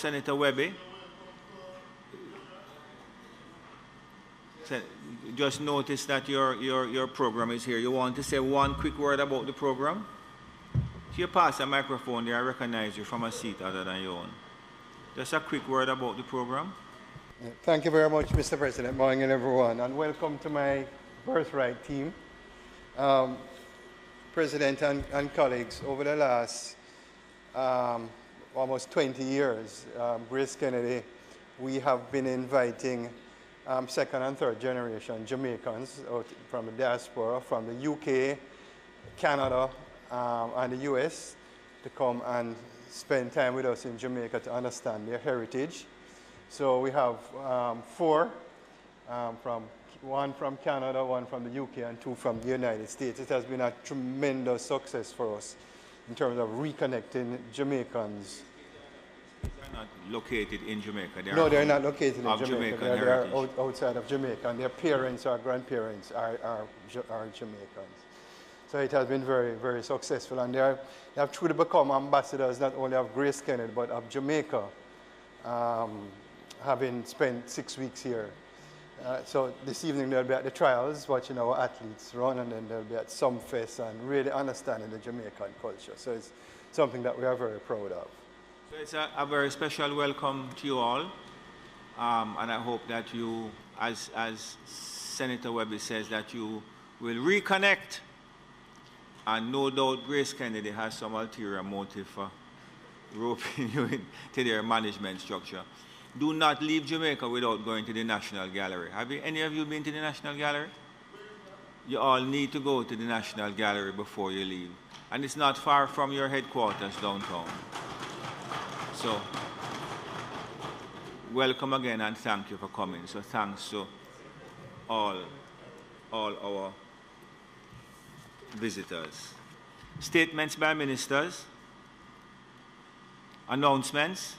Senator Webby. Just notice that your program is here. You want to say one quick word about the program? If you pass a microphone there, I recognize you from a seat other than your own. Just a quick word about the program. Thank you very much, Mr. President. Morning, everyone, and welcome to my birthright team. President and colleagues, over the last almost 20 years, Grace Kennedy, we have been inviting second and third generation Jamaicans out from the diaspora, from the UK, Canada, and the US to come and spend time with us in Jamaica to understand their heritage. So we have four, one from Canada, one from the UK, and two from the United States. It has been a tremendous success for us in terms of reconnecting Jamaicans. They're not located in Jamaica. No, they're not located in Jamaica. They're outside of Jamaica, and their parents or grandparents are Jamaicans. So it has been very, very successful, and they have truly become ambassadors not only of Grace Kennedy, but of Jamaica, having spent 6 weeks here. So this evening they'll be at the trials, watching our athletes run, and then they'll be at some fest and really understanding the Jamaican culture. So it's something that we are very proud of. So it's a very special welcome to you all, and I hope that you, as Senator Webby says, that you will reconnect. And no doubt Grace Kennedy has some ulterior motive for roping you into their management structure. Do not leave Jamaica without going to the National Gallery. Have any of you been to the National Gallery? You all need to go to the National Gallery before you leave. And it's not far from your headquarters downtown. So, welcome again and thank you for coming. So thanks to all our visitors. Statements by ministers. Announcements.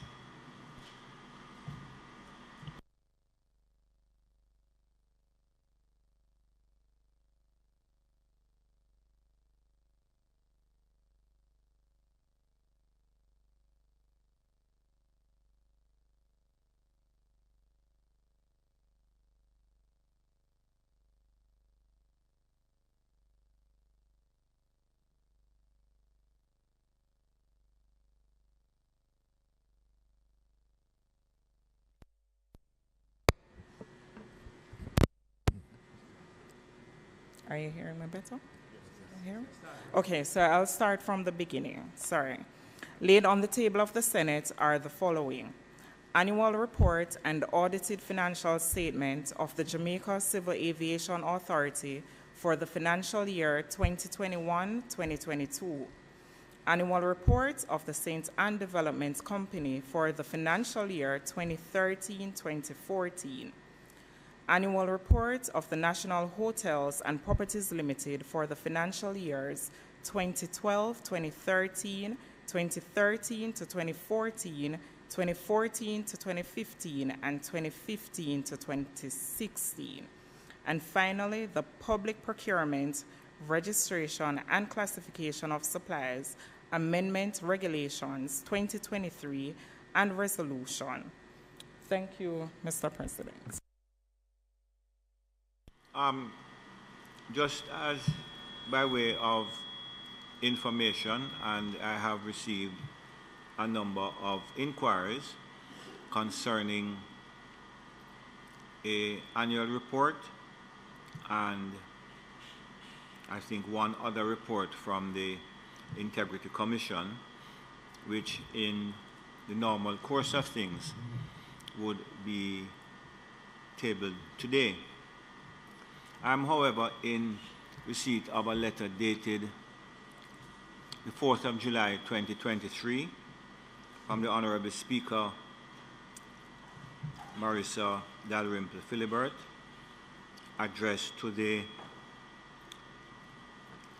Are you hearing me better? Okay, so I'll start from the beginning. Sorry. Laid on the table of the Senate are the following: annual report and audited financial statement of the Jamaica Civil Aviation Authority for the financial year 2021-2022. Annual report of the St. Anne Development Company for the financial year 2013-2014. Annual report of the National Hotels and Properties Limited for the financial years 2012-2013, 2013-2014, 2014-2015, and 2015-2016. And finally, the Public Procurement, Registration and Classification of Supplies Amendment Regulations 2023 and Resolution. Thank you, Mr. President. Just as by way of information, and I have received a number of inquiries concerning an annual report and I think one other report from the Integrity Commission, which in the normal course of things would be tabled today. I am, however, in receipt of a letter dated the 4th of July 2023 from the Honorable Speaker Marissa Dalrymple Philibert, addressed to the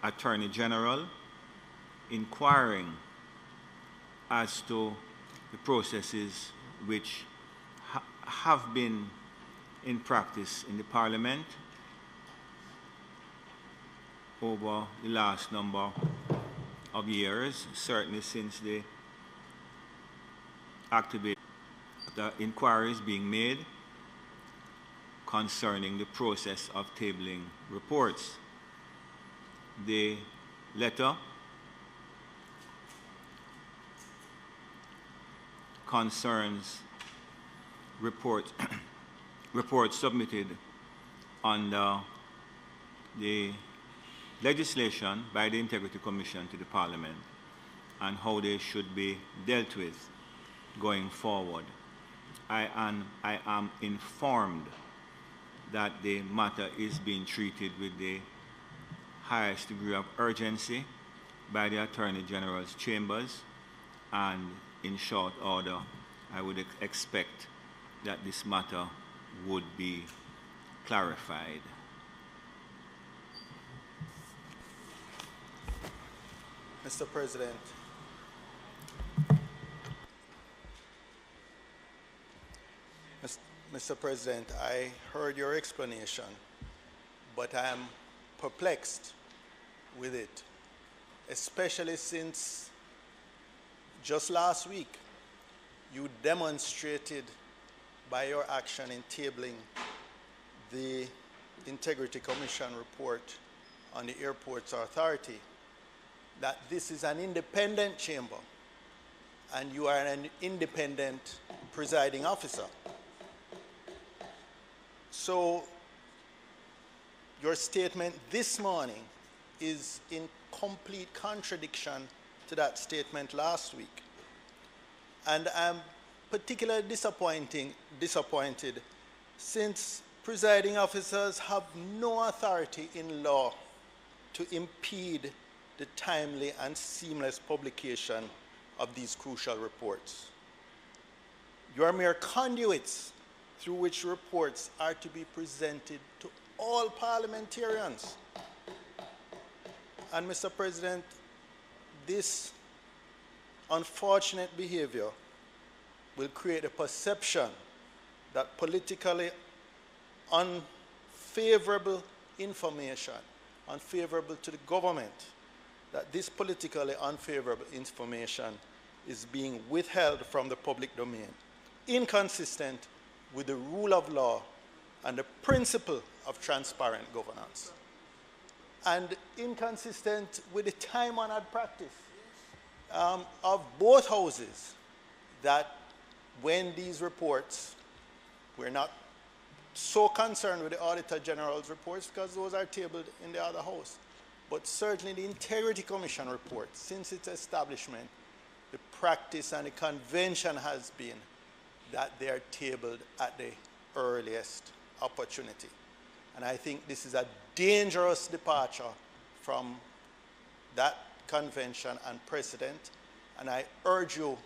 Attorney General, inquiring as to the processes which have been in practice in the Parliament over the last number of years, certainly since the activation the inquiry is being made concerning the process of tabling reports. The letter concerns reports submitted under the legislation by the Integrity Commission to the Parliament and how they should be dealt with going forward. I am informed that the matter is being treated with the highest degree of urgency by the Attorney General's chambers, and in short order, I would expect that this matter would be clarified. Mr. President, Mr. President, I heard your explanation, but I am perplexed with it, especially since just last week you demonstrated by your action in tabling the Integrity Commission report on the Airports Authority that this is an independent chamber and you are an independent presiding officer. So your statement this morning is in complete contradiction to that statement last week. And I'm particularly disappointed since presiding officers have no authority in law to impede the timely and seamless publication of these crucial reports. You are mere conduits through which reports are to be presented to all parliamentarians. And Mr. President, this unfortunate behavior will create a perception that politically unfavorable information, unfavorable to the government, that this politically unfavorable information is being withheld from the public domain, inconsistent with the rule of law and the principle of transparent governance, and inconsistent with the time-honored practice of both houses, that when these reports, we're not so concerned with the Auditor General's reports because those are tabled in the other house, but certainly the Integrity Commission report, since its establishment, the practice and the convention has been that they are tabled at the earliest opportunity. And I think this is a dangerous departure from that convention and precedent, and I urge you,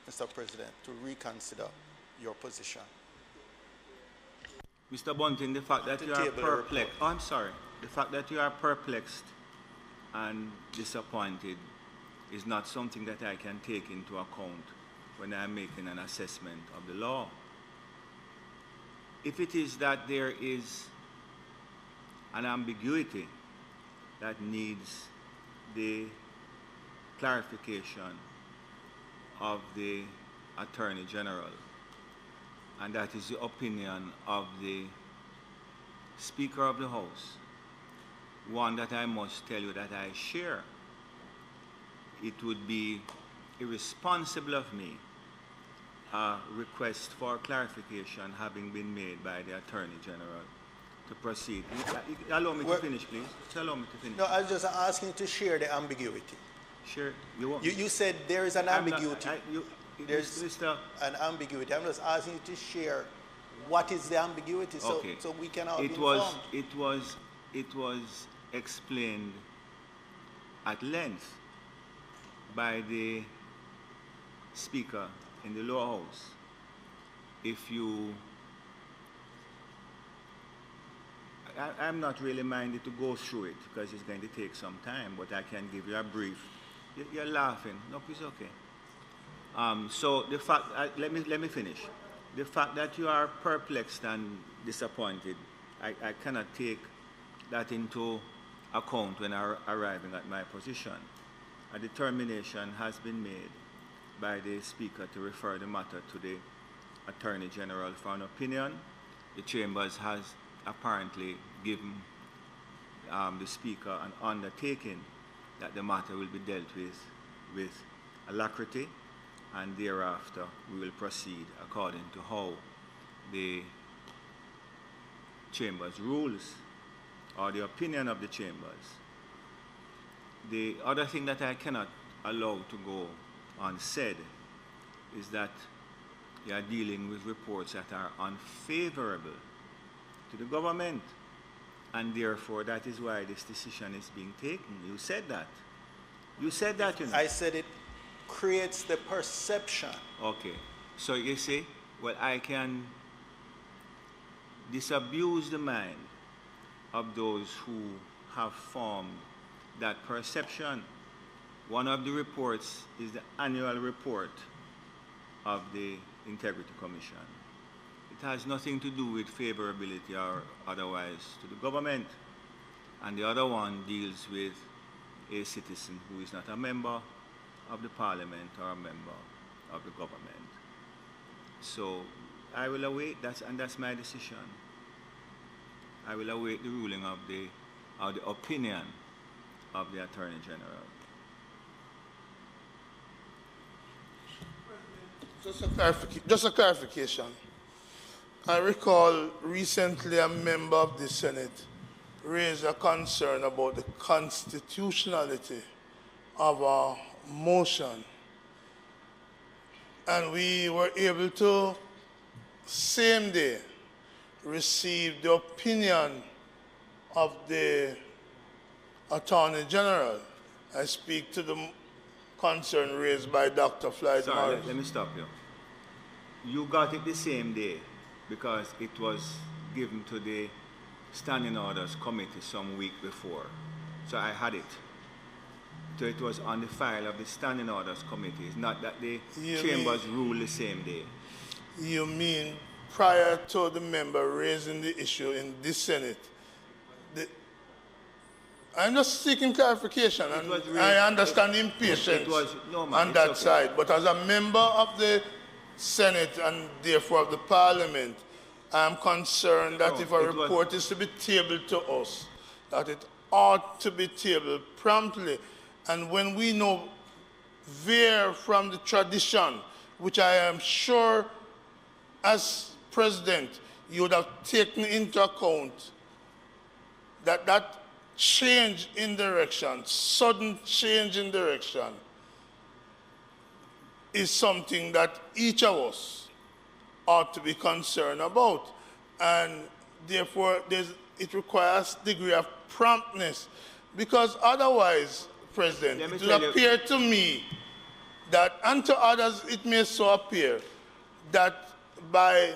Mr. President, to reconsider your position. Mr. Bunting, the fact that you are perplexed, the fact that you are perplexed and disappointed is not something that I can take into account when I'm making an assessment of the law. If it is that there is an ambiguity that needs the clarification of the Attorney General, and that is the opinion of the Speaker of the House, one that I must tell you that I share, it would be irresponsible of me, a request for clarification having been made by the Attorney General, to proceed. Allow me to finish, please. Allow me to finish. No, I was just asking you to share the ambiguity. Share. You said there is an ambiguity. There's Mr. an ambiguity. I'm just asking you to share what is the ambiguity, so, okay. So we can all be informed. informed. It was explained at length by the Speaker in the lower house. If you, I'm not really minded to go through it because it's going to take some time, but I can give you a brief. You're laughing. No, it's okay. So the fact, let me finish. The fact that you are perplexed and disappointed, I cannot take that into account when arriving at my position. A determination has been made by the Speaker to refer the matter to the Attorney General for an opinion. The Chambers has apparently given the Speaker an undertaking that the matter will be dealt with alacrity, and thereafter we will proceed according to how the Chambers rules or the opinion of the Chambers. The other thing that I cannot allow to go unsaid is that you are dealing with reports that are unfavorable to the government, and therefore that is why this decision is being taken. You said that. You said that, you know. I said it creates the perception. Okay. So you see, well, I can disabuse the mind of those who have formed that perception. One of the reports is the annual report of the Integrity Commission. It has nothing to do with favorability or otherwise to the government. And the other one deals with a citizen who is not a member of the Parliament or a member of the government. So I will await that, and that's my decision. I will await the ruling of the opinion of the Attorney General. Just a clarification. I recall recently a member of the Senate raised a concern about the constitutionality of a motion. And we were able to, same day, receive the opinion of the Attorney General. I speak to the concern raised by Dr. Floyd Sorry, Morris. let me stop you. You got it the same day because it was given to the Standing Orders Committee some week before. So I had it. So it was on the file of the Standing Orders Committee. It's not that the Chambers ruled the same day. You mean prior to the member raising the issue in this Senate? I'm just seeking clarification, and I understand the impatience on that side. But as a member of the Senate and therefore of the Parliament, I'm concerned that if a report is to be tabled to us, that it ought to be tabled promptly. And when we know veer from the tradition, which I am sure as President you would have taken into account, that change in direction, sudden change in direction, is something that each of us ought to be concerned about. And therefore, it requires a degree of promptness, because otherwise, President, it will appear to me that, and to others it may so appear, that by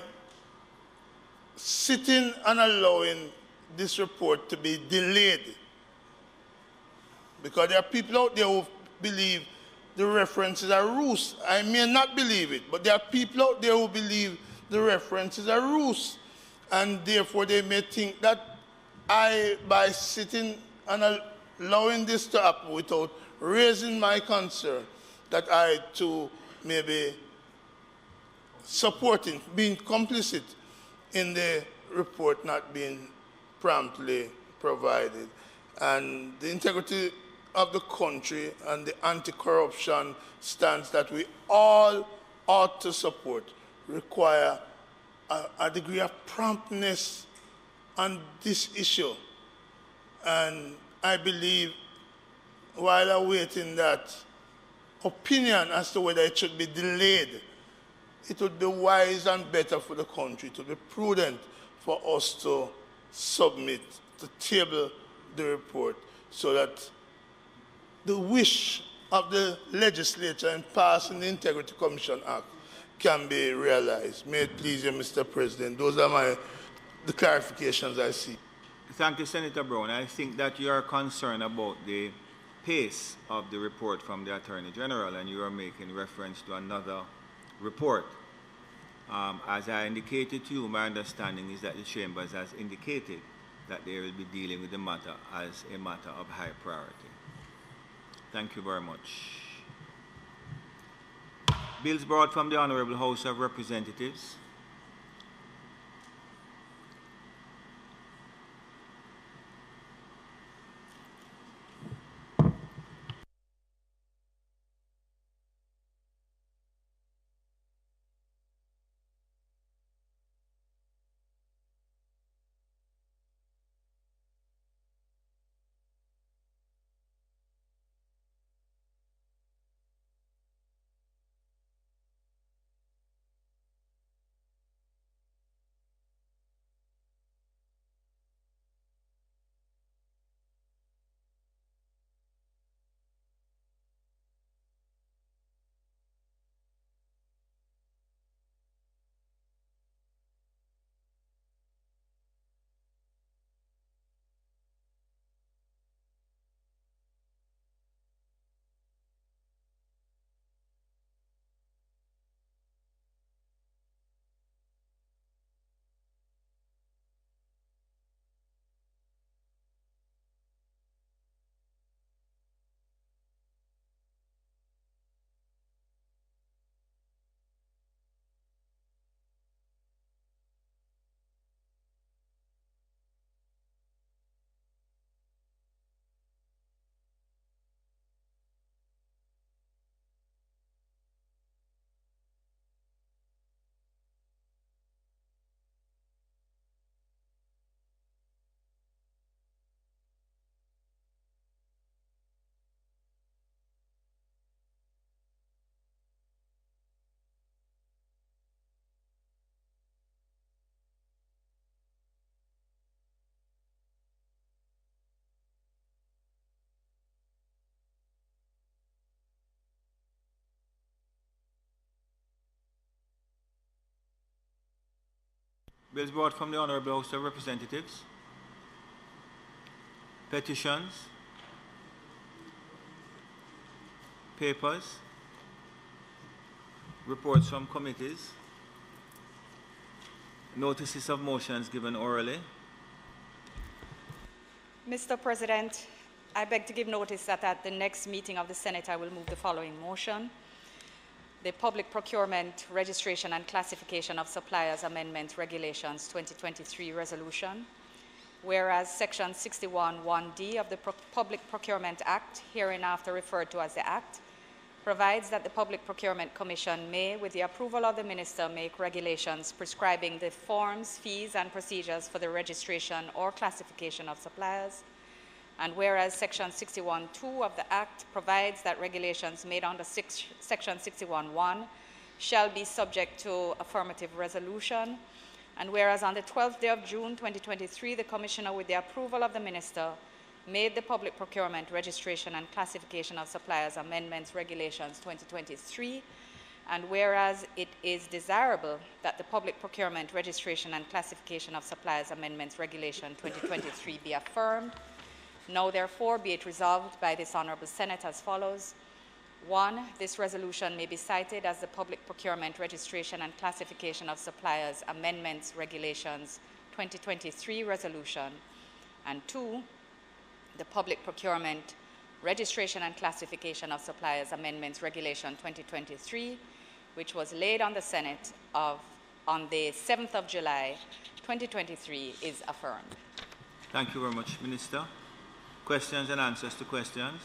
sitting and allowing this report to be delayed, because there are people out there who believe the references are ruse. I may not believe it, but there are people out there who believe the references are ruse, and therefore they may think that by sitting and allowing this to happen without raising my concern, that I too may be supporting, being complicit in the report not being promptly provided. And the integrity of the country and the anti-corruption stance that we all ought to support require a degree of promptness on this issue. And I believe, while awaiting that opinion as to whether it should be delayed, it would be wise and better for the country, it would be prudent for us to submit, to table the report, so that the wish of the legislature in passing the Integrity Commission Act can be realized. May it please you, Mr. President. Those are the clarifications I see. Thank you, Senator Brown. I think that you are concerned about the pace of the report from the Attorney General, and you are making reference to another report. As I indicated to you, my understanding is that the Chambers has indicated that they will be dealing with the matter as a matter of high priority. Thank you very much. Bills brought from the Honorable House of Representatives. Bills brought from the Honorable House of Representatives. Petitions. Papers. Reports from committees. Notices of motions given orally. Mr. President, I beg to give notice that at the next meeting of the Senate, I will move the following motion. The Public Procurement, Registration and Classification of Suppliers Amendment Regulations 2023 Resolution. Whereas Section 61(1)(d) of the Public Procurement Act, hereinafter referred to as the Act, provides that the Public Procurement Commission may, with the approval of the Minister, make regulations prescribing the forms, fees, and procedures for the registration or classification of suppliers. And whereas Section 61(2) of the Act provides that regulations made under Section 61(1) shall be subject to affirmative resolution. And whereas on the 12th day of June 2023, the Commissioner, with the approval of the Minister, made the Public Procurement, Registration and Classification of Suppliers Amendments Regulations 2023, and whereas it is desirable that the Public Procurement, Registration and Classification of Suppliers Amendments Regulation 2023 be affirmed, now therefore be it resolved by this Honourable Senate as follows. 1. This resolution may be cited as the Public Procurement, Registration and Classification of Suppliers Amendments Regulations 2023 resolution. And 2. The Public Procurement, Registration and Classification of Suppliers Amendments Regulation 2023, which was laid on the Senate on the 7th of July 2023, is affirmed. Thank you very much, Minister. Questions and answers to questions.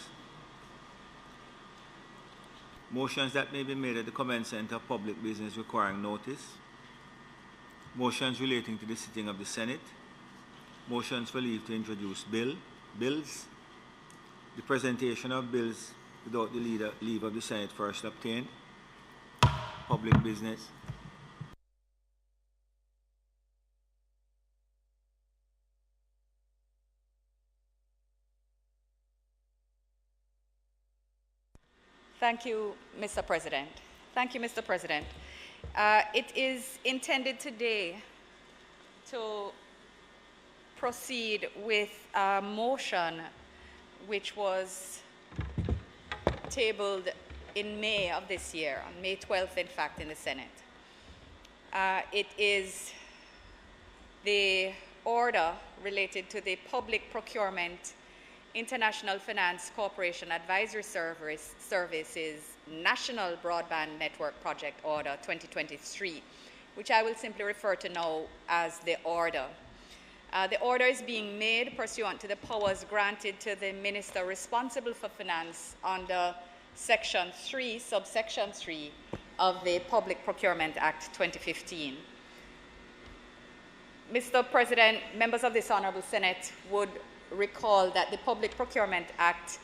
Motions that may be made at the commencement of public business requiring notice. Motions relating to the sitting of the Senate. Motions for leave to introduce bills. The presentation of bills without the leave of the Senate first obtained. Public business. Thank you, Mr. President. Thank you, Mr. President. It is intended today to proceed with a motion which was tabled in May of this year, on May 12th, in fact, in the Senate. It is the order related to the Public Procurement International Finance Corporation Advisory Services National Broadband Network Project Order 2023, which I will simply refer to now as the order. The order is being made pursuant to the powers granted to the Minister responsible for finance under Section 3, subsection 3 of the Public Procurement Act 2015. Mr. President, members of this Honorable Senate would recall that the Public Procurement Act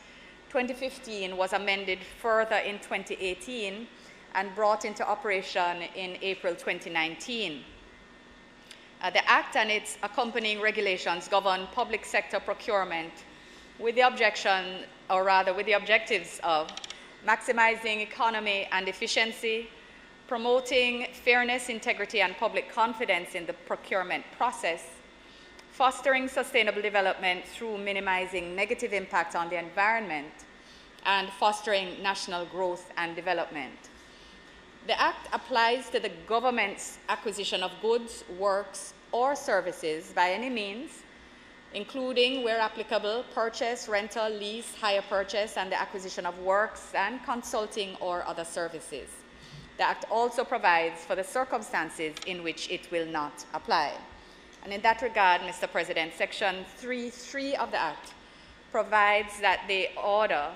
2015 was amended further in 2018 and brought into operation in April 2019. The Act and its accompanying regulations govern public sector procurement with the objectives of maximizing economy and efficiency, promoting fairness, integrity, and public confidence in the procurement process, fostering sustainable development through minimizing negative impact on the environment, and fostering national growth and development. The Act applies to the government's acquisition of goods, works, or services by any means, including, where applicable, purchase, rental, lease, hire purchase, and the acquisition of works and consulting or other services. The Act also provides for the circumstances in which it will not apply. And in that regard, Mr. President, Section 3.3 of the Act provides that the order,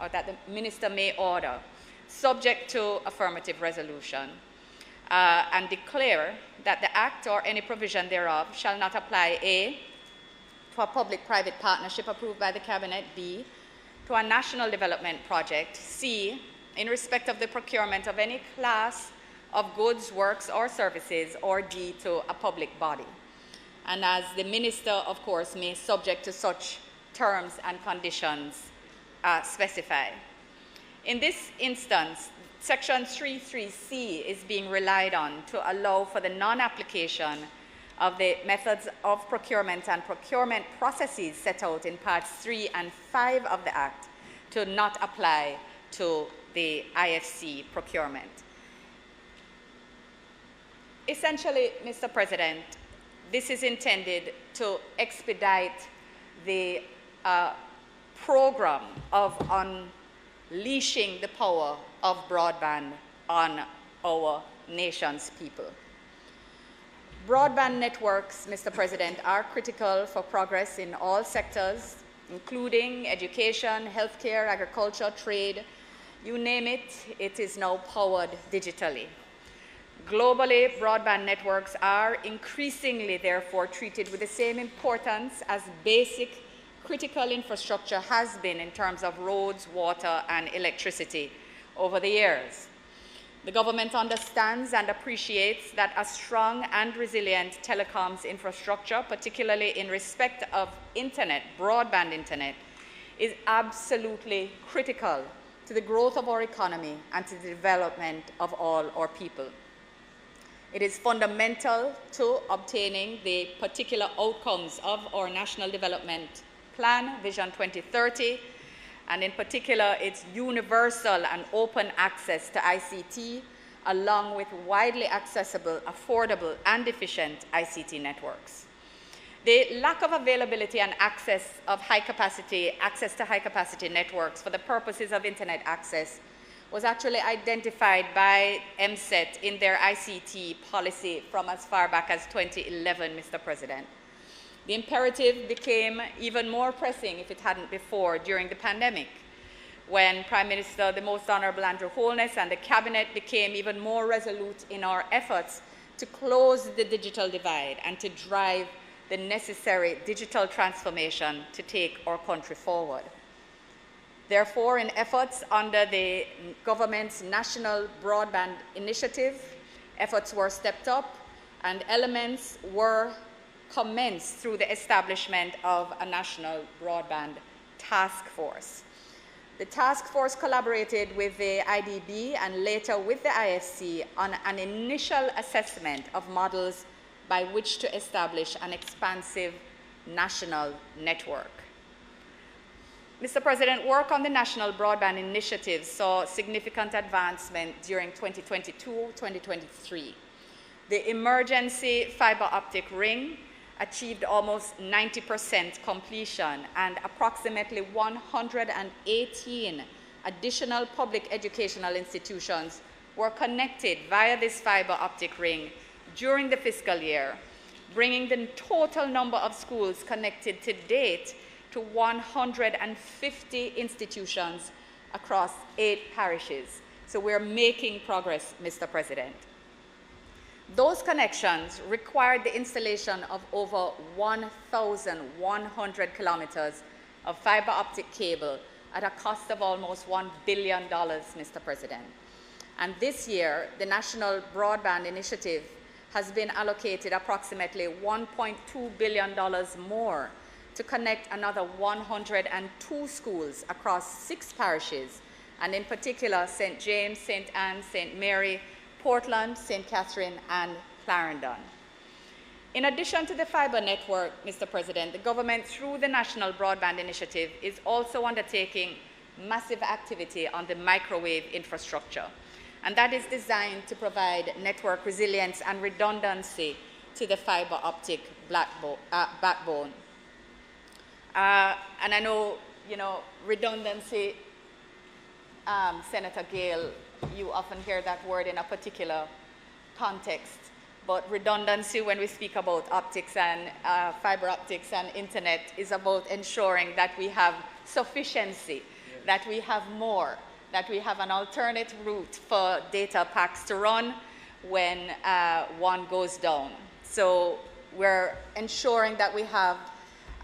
or that the Minister may order, subject to affirmative resolution, and declare that the Act or any provision thereof shall not apply, A, to a public-private partnership approved by the Cabinet, B, to a national development project, C, in respect of the procurement of any class of goods, works, or services, or D, to a public body. And as the Minister, of course, may subject to such terms and conditions specified. In this instance, Section 3.3c is being relied on to allow for the non-application of the methods of procurement and procurement processes set out in Parts 3 and 5 of the Act to not apply to the IFC procurement. Essentially, Mr. President, this is intended to expedite the program of unleashing the power of broadband on our nation's people. Broadband networks, Mr. President, are critical for progress in all sectors, including education, healthcare, agriculture, trade, you name it, it is now powered digitally. Globally, broadband networks are increasingly, therefore, treated with the same importance as basic critical infrastructure has been in terms of roads, water, and electricity over the years. The government understands and appreciates that a strong and resilient telecoms infrastructure, particularly in respect of internet, broadband internet, is absolutely critical to the growth of our economy and to the development of all our people. It is fundamental to obtaining the particular outcomes of our National Development Plan, Vision 2030, and in particular its universal and open access to ICT, along with widely accessible, affordable, and efficient ICT networks. The lack of availability and access to high-capacity networks for the purposes of internet access was actually identified by MSET in their ICT policy from as far back as 2011, Mr. President. The imperative became even more pressing, if it hadn't before, during the pandemic, when Prime Minister, the Most Honorable Andrew Holness, and the Cabinet became even more resolute in our efforts to close the digital divide and to drive the necessary digital transformation to take our country forward. Therefore, in efforts under the government's National Broadband Initiative, efforts were stepped up and elements were commenced through the establishment of a National Broadband Task Force. The task force collaborated with the IDB and later with the IFC on an initial assessment of models by which to establish an expansive national network. Mr. President, work on the National Broadband Initiative saw significant advancement during 2022-2023. The emergency fiber optic ring achieved almost 90% completion, and approximately 118 additional public educational institutions were connected via this fiber optic ring during the fiscal year, bringing the total number of schools connected to date to 150 institutions across 8 parishes. So we're making progress, Mr. President. Those connections required the installation of over 1,100 kilometers of fiber optic cable at a cost of almost $1 billion, Mr. President. And this year, the National Broadband Initiative has been allocated approximately $1.2 billion more to connect another 102 schools across 6 parishes, and in particular, St. James, St. Anne, St. Mary, Portland, St. Catherine, and Clarendon. In addition to the fiber network, Mr. President, the government, through the National Broadband Initiative, is also undertaking massive activity on the microwave infrastructure. And that is designed to provide network resilience and redundancy to the fiber optic backbone. And I know, redundancy, Senator Gale, you often hear that word in a particular context, but redundancy when we speak about optics and fiber optics and internet is about ensuring that we have sufficiency, that we have more, that we have an alternate route for data packs to run when one goes down. So we're ensuring that we have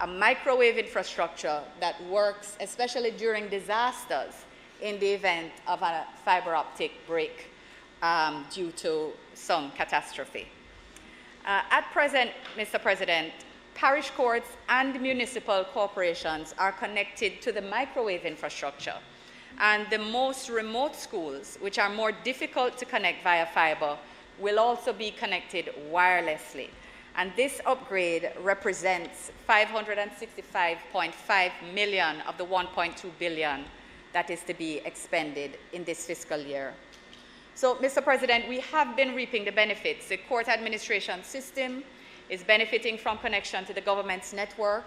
a microwave infrastructure that works, especially during disasters, in the event of a fiber optic break due to some catastrophe. At present, Mr. President, parish courts and municipal corporations are connected to the microwave infrastructure, and the most remote schools, which are more difficult to connect via fiber, will also be connected wirelessly. And this upgrade represents $565.5 million of the $1.2 billion that is to be expended in this fiscal year. So, Mr. President, we have been reaping the benefits. The court administration system is benefiting from connection to the government's network.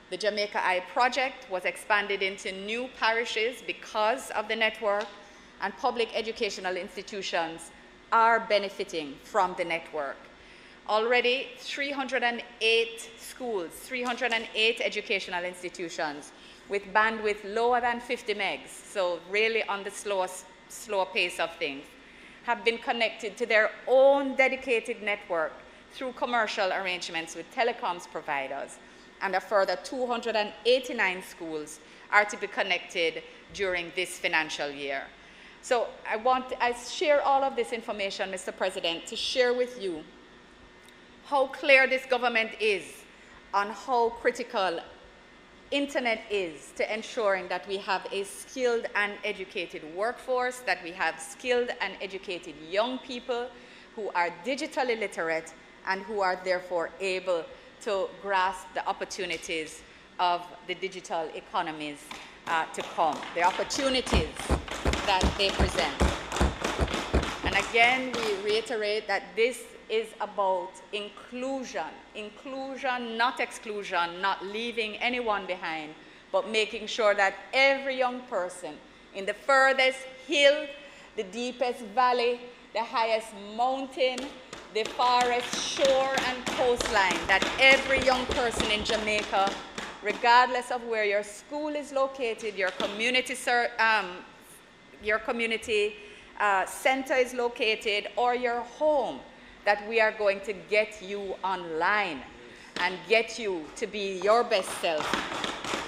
The Jamaica Eye project was expanded into new parishes because of the network, and public educational institutions are benefiting from the network. Already, 308 schools, 308 educational institutions with bandwidth lower than 50 megs, so really on the slower pace of things, have been connected to their own dedicated network through commercial arrangements with telecoms providers, and a further 289 schools are to be connected during this financial year. So I share all of this information, Mr. President, to share with you how clear this government is on how critical internet is to ensuring that we have a skilled and educated workforce, that we have skilled and educated young people who are digitally literate and who are therefore able to grasp the opportunities of the digital economies to come, the opportunities that they present. And again, we reiterate that this is about inclusion, not exclusion, not leaving anyone behind, but making sure that every young person in the furthest hill, the deepest valley, the highest mountain, the farthest shore and coastline, that every young person in Jamaica, regardless of where your school is located, your community center is located, or your home, that we are going to get you online and get you to be your best self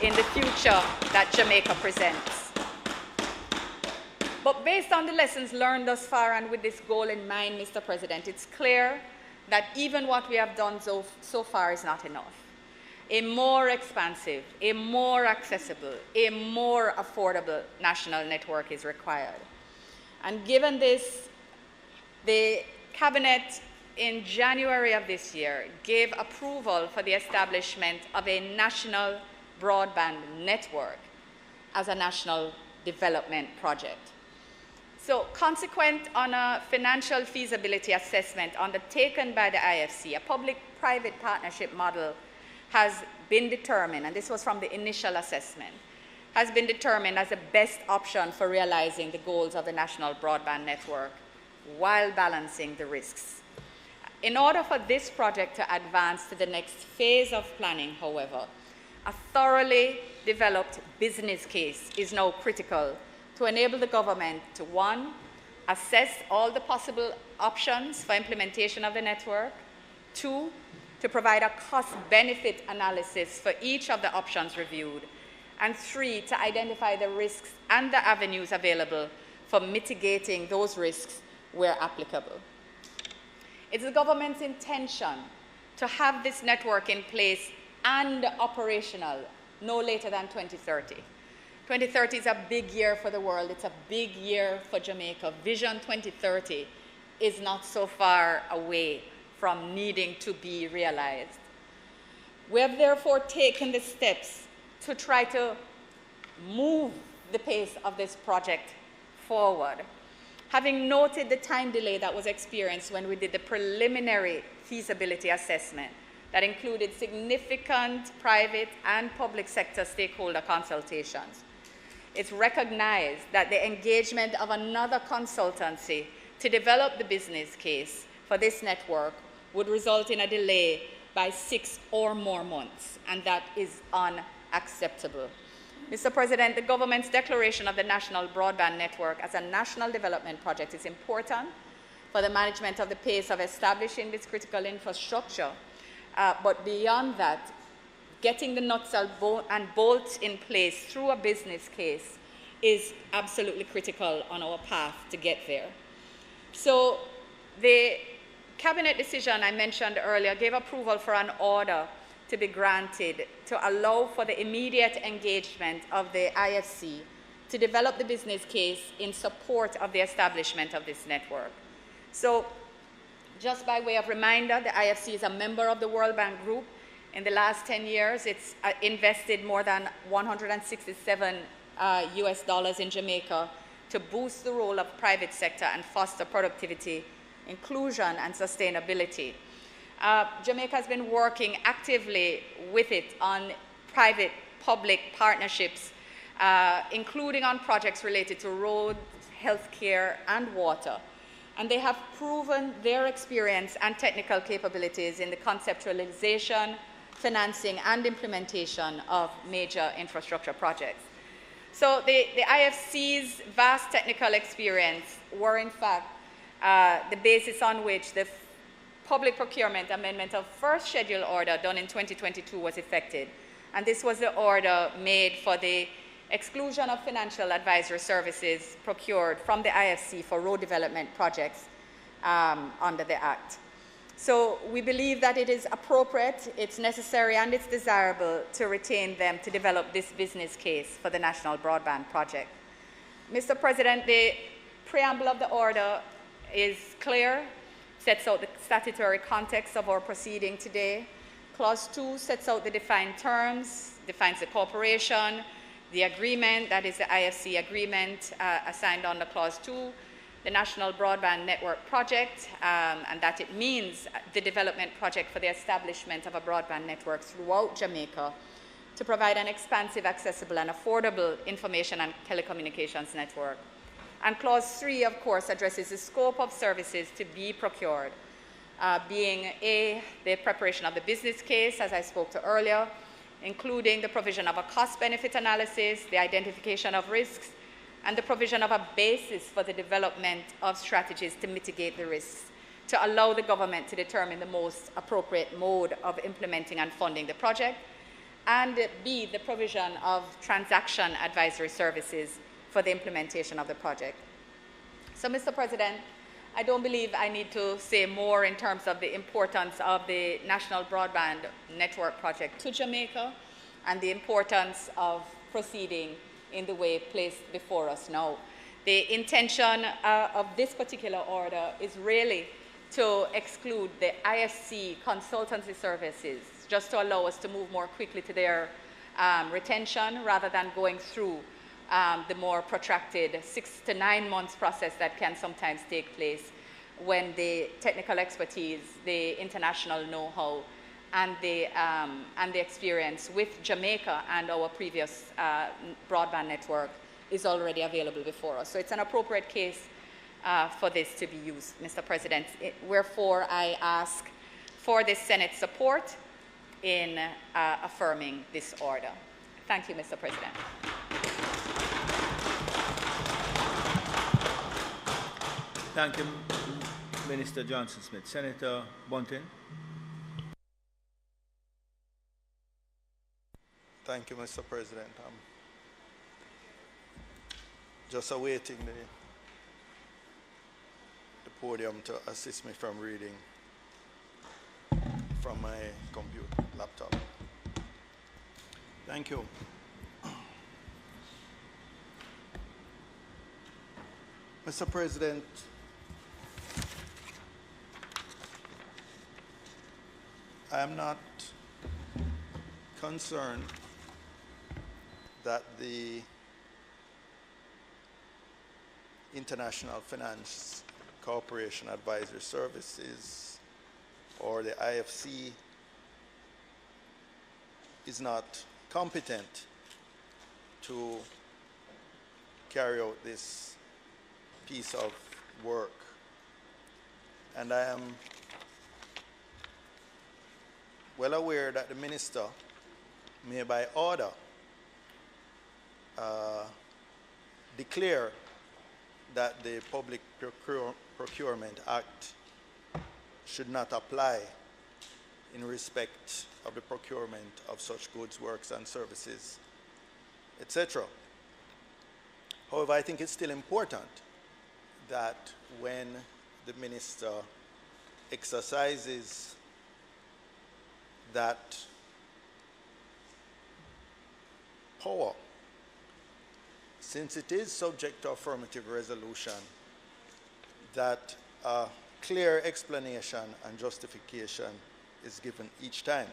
in the future that Jamaica presents. But based on the lessons learned thus far and with this goal in mind, Mr. President, it's clear that even what we have done so far is not enough. A more expansive, a more accessible, a more affordable national network is required. And given this, the Cabinet in January of this year gave approval for the establishment of a national broadband network as a national development project. So consequent on a financial feasibility assessment undertaken by the IFC, a public-private partnership model has been determined, and this was from the initial assessment, has been determined as the best option for realizing the goals of the national broadband network while balancing the risks. In order for this project to advance to the next phase of planning, however, a thoroughly developed business case is now critical to enable the government to, one, assess all the possible options for implementation of the network, two, to provide a cost-benefit analysis for each of the options reviewed, and three, to identify the risks and the avenues available for mitigating those risks where applicable. It's the government's intention to have this network in place and operational no later than 2030. 2030 is a big year for the world. It's a big year for Jamaica. Vision 2030 is not so far away from needing to be realized. We have therefore taken the steps to try to move the pace of this project forward. Having noted the time delay that was experienced when we did the preliminary feasibility assessment that included significant private and public sector stakeholder consultations, it's recognized that the engagement of another consultancy to develop the business case for this network would result in a delay by 6 or more months, and that is unacceptable. Mr. President, the government's declaration of the National Broadband Network as a national development project is important for the management of the pace of establishing this critical infrastructure. But beyond that, getting the nuts and bolts in place through a business case is absolutely critical on our path to get there. So the cabinet decision I mentioned earlier gave approval for an order to be granted to allow for the immediate engagement of the IFC to develop the business case in support of the establishment of this network. So just by way of reminder, the IFC is a member of the World Bank Group. In the last 10 years, it's invested more than $167 US in Jamaica to boost the role of private sector and foster productivity, inclusion, and sustainability. Jamaica has been working actively with it on private-public partnerships, including on projects related to roads, healthcare, and water. And they have proven their experience and technical capabilities in the conceptualization, financing, and implementation of major infrastructure projects. So the IFC's vast technical experience were, in fact, the basis on which the public procurement amendment of first schedule order done in 2022 was effected. And this was the order made for the exclusion of financial advisory services procured from the IFC for road development projects under the Act. So we believe that it is appropriate, it's necessary, and it's desirable to retain them to develop this business case for the National Broadband Project. Mr. President, the preamble of the order is clear, sets out the statutory context of our proceeding today. Clause 2 sets out the defined terms, defines the corporation, the agreement, that is the IFC agreement assigned under Clause 2, the National Broadband Network Project, and that it means the development project for the establishment of a broadband network throughout Jamaica to provide an expansive, accessible, and affordable information and telecommunications network. And Clause 3, of course, addresses the scope of services to be procured, being A, the preparation of the business case, as I spoke to earlier, including the provision of a cost-benefit analysis, the identification of risks, and the provision of a basis for the development of strategies to mitigate the risks, to allow the government to determine the most appropriate mode of implementing and funding the project, and B, the provision of transaction advisory services for the implementation of the project. So, Mr. President, I don't believe I need to say more in terms of the importance of the National Broadband Network Project to Jamaica and the importance of proceeding in the way placed before us now. The intention of this particular order is really to exclude the IFC consultancy services, just to allow us to move more quickly to their retention rather than going through the more protracted 6 to 9 months process that can sometimes take place when the technical expertise, the international know-how, and the experience with Jamaica and our previous broadband network is already available before us. So it's an appropriate case for this to be used, Mr. President. Wherefore, I ask for the Senate support in affirming this order. Thank you, Mr. President. Thank you, Minister Johnson-Smith. Senator Bunting. Thank you, Mr. President. I'm just awaiting the podium to assist me from reading from my computer, laptop. Thank you. Mr. President, I am not concerned that the International Finance Cooperation Advisory Services, or the IFC, is not competent to carry out this piece of work. And I am well aware that the minister may by order declare that the Public Procurement Act should not apply in respect of the procurement of such goods, works, and services, etc. However, I think it's still important that when the minister exercises that power, since it is subject to affirmative resolution, that a clear explanation and justification is given each time.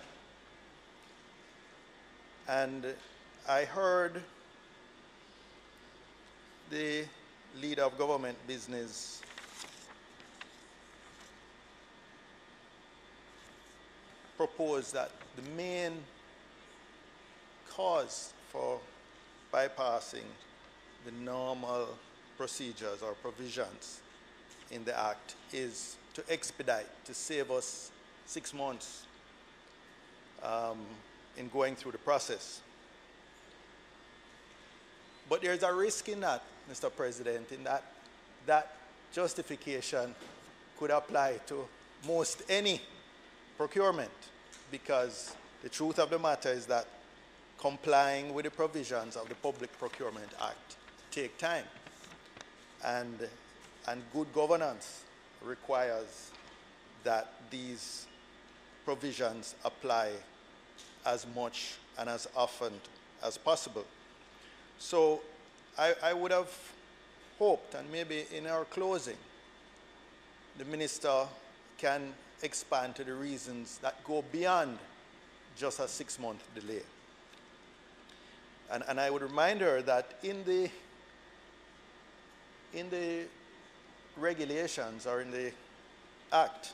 And I heard the leader of government business propose that the main cause for bypassing the normal procedures or provisions in the Act is to expedite, to save us 6 months in going through the process. But there's a risk in that, Mr. President, in that that justification could apply to most any procurement, because the truth of the matter is that complying with the provisions of the Public Procurement Act take time, and good governance requires that these provisions apply as much and as often as possible. So I would have hoped, and maybe in our closing, the minister can expand to the reasons that go beyond just a 6-month delay. And I would remind her that in the regulations or in the Act,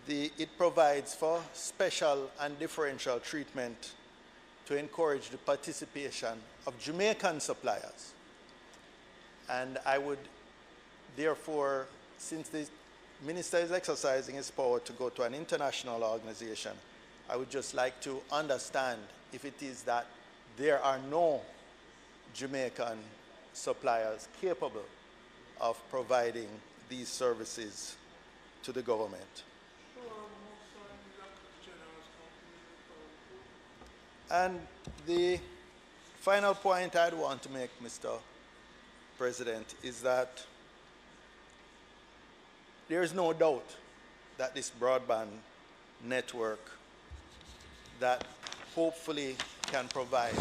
it provides for special and differential treatment to encourage the participation of Jamaican suppliers. And I would therefore, since the minister is exercising his power to go to an international organization, I would just like to understand if it is that there are no Jamaican suppliers capable of providing these services to the government. And the final point I'd want to make, Mr. President, is that there is no doubt that this broadband network that hopefully can provide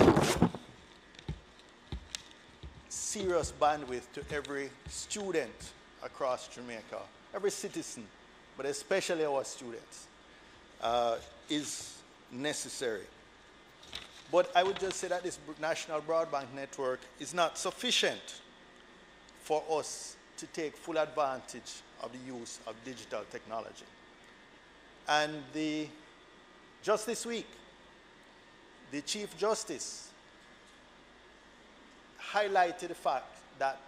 serious bandwidth to every student across Jamaica, every citizen, but especially our students, is necessary. But I would just say that this national broadband network is not sufficient for us to take full advantage of the use of digital technology. And just this week, the Chief Justice highlighted the fact that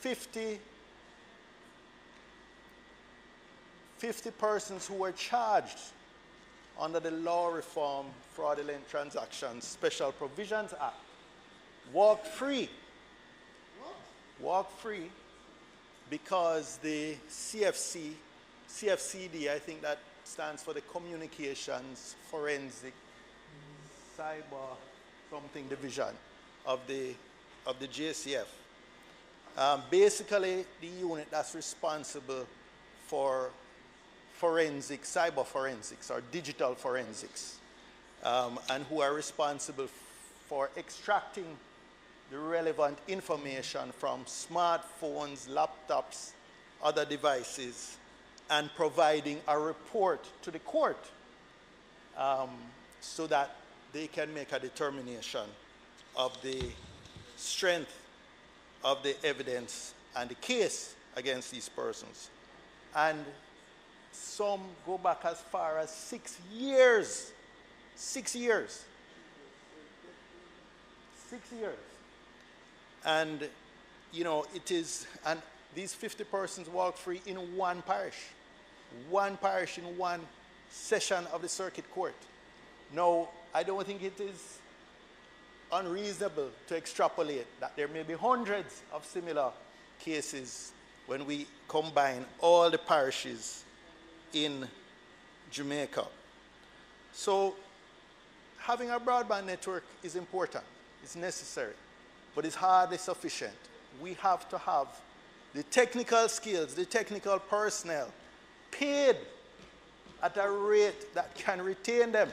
50 persons who were charged under the Law Reform Fraudulent Transactions Special Provisions Act walked free. Walked free because the CFCD, I think that stands for the Communications Forensic Cyber something division of the JCF. Basically, the unit that's responsible for cyber forensics or digital forensics, and who are responsible for extracting the relevant information from smartphones, laptops, other devices, and providing a report to the court so that they can make a determination of the strength of the evidence and the case against these persons. And some go back as far as 6 years. 6 years. 6 years. And, you know, it is, and these 50 persons walked free in one parish in one session of the circuit court. Now, I don't think it is unreasonable to extrapolate that there may be hundreds of similar cases when we combine all the parishes in Jamaica. So having a broadband network is important, it's necessary, but it's hardly sufficient. We have to have the technical skills, the technical personnel paid at a rate that can retain them.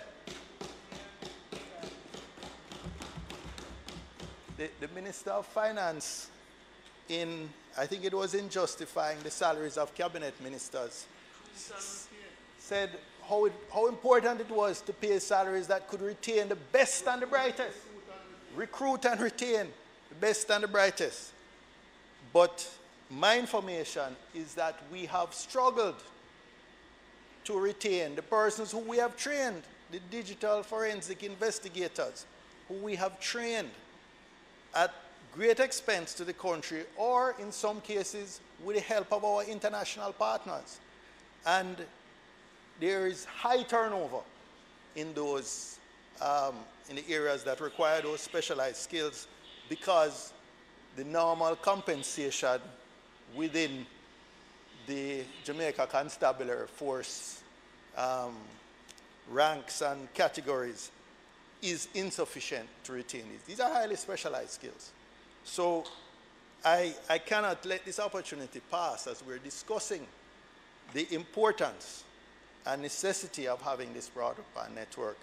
The Minister of Finance, I think it was in justifying the salaries of cabinet ministers, said how important it was to pay salaries that could retain the best and the brightest. Recruit and retain the best and the brightest. But my information is that we have struggled to retain the persons who we have trained, the digital forensic investigators, who we have trained at great expense to the country, or in some cases with the help of our international partners. And there is high turnover in those, in the areas that require those specialized skills, because the normal compensation within the Jamaica Constabulary Force ranks and categories is insufficient to retain these. These are highly specialized skills. So I cannot let this opportunity pass as we're discussing the importance and necessity of having this broadband network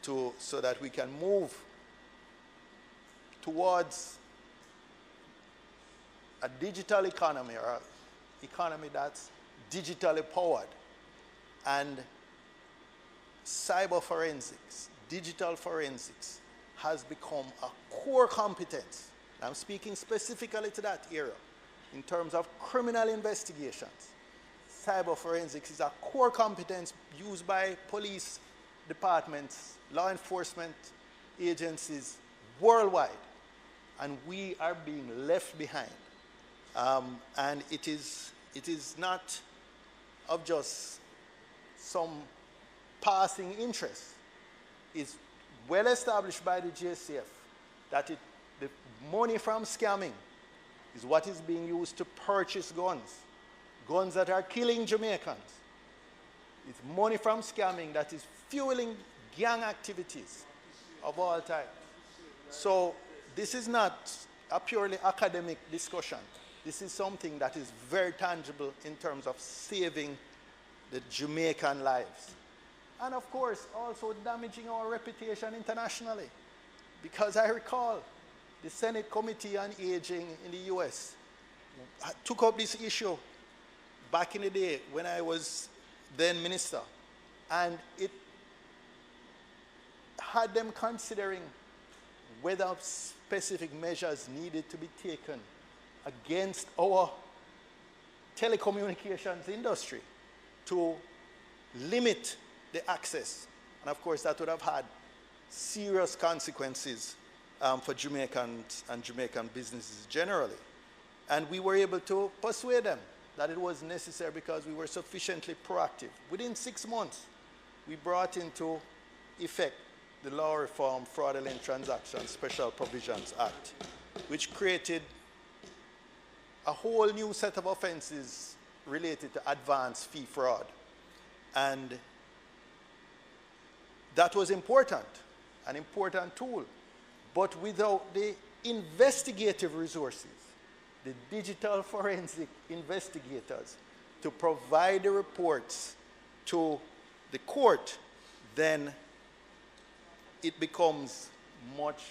so that we can move towards a digital economy, or an economy that's digitally powered. And cyber forensics, digital forensics has become a core competence. I'm speaking specifically to that area in terms of criminal investigations. Cyber forensics is a core competence used by police departments, law enforcement agencies worldwide, and we are being left behind. And it is not of just some passing interest. It's well established by the JCF that the money from scamming is what is being used to purchase guns that are killing Jamaicans. It's money from scamming that is fueling gang activities of all types. So this is not a purely academic discussion. This is something that is very tangible in terms of saving the Jamaican lives. And of course, also damaging our reputation internationally. Because I recall the Senate Committee on Aging in the US took up this issue back in the day when I was then minister. And it had them considering whether specific measures needed to be taken against our telecommunications industry to limit the access. And of course, that would have had serious consequences for Jamaicans and Jamaican businesses generally. And we were able to persuade them that it was necessary because we were sufficiently proactive. Within 6 months, we brought into effect the Law Reform Fraudulent Transactions Special Provisions Act, which created a whole new set of offenses related to advance fee fraud. And that was important, an important tool. But without the investigative resources, the digital forensic investigators to provide the reports to the court, then it becomes much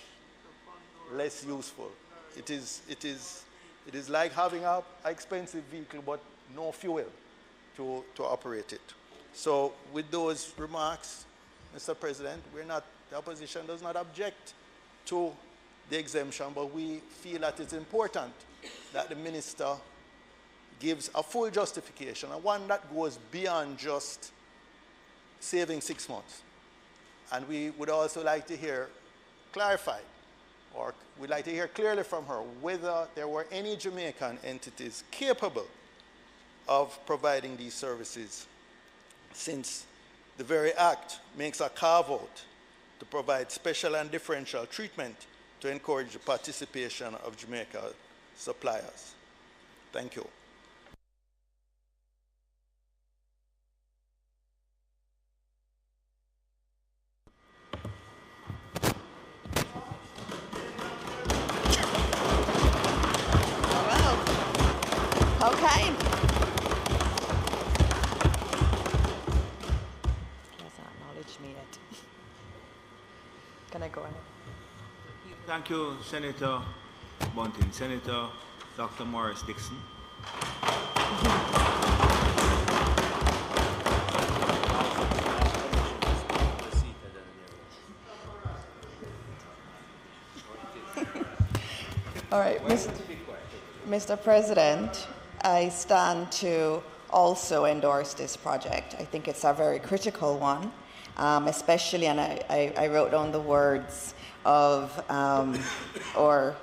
less useful. It is like having an expensive vehicle but no fuel to operate it. So with those remarks, Mr. President, the opposition does not object to the exemption, but we feel that it's important that the minister gives a full justification, and one that goes beyond just saving 6 months. And we would also like to hear clarified, or we'd like to hear clearly from her whether there were any Jamaican entities capable of providing these services, since the very act makes a carve-out to provide special and differential treatment to encourage the participation of Jamaica suppliers. Thank you. Okay. He hasn't acknowledged me yet. Can I go ahead? Thank you, Senator Bunting. Senator Dr. Morris Dixon. All right, Mr. President, I stand to also endorse this project. I think it's a very critical one, especially, and I wrote down the words of our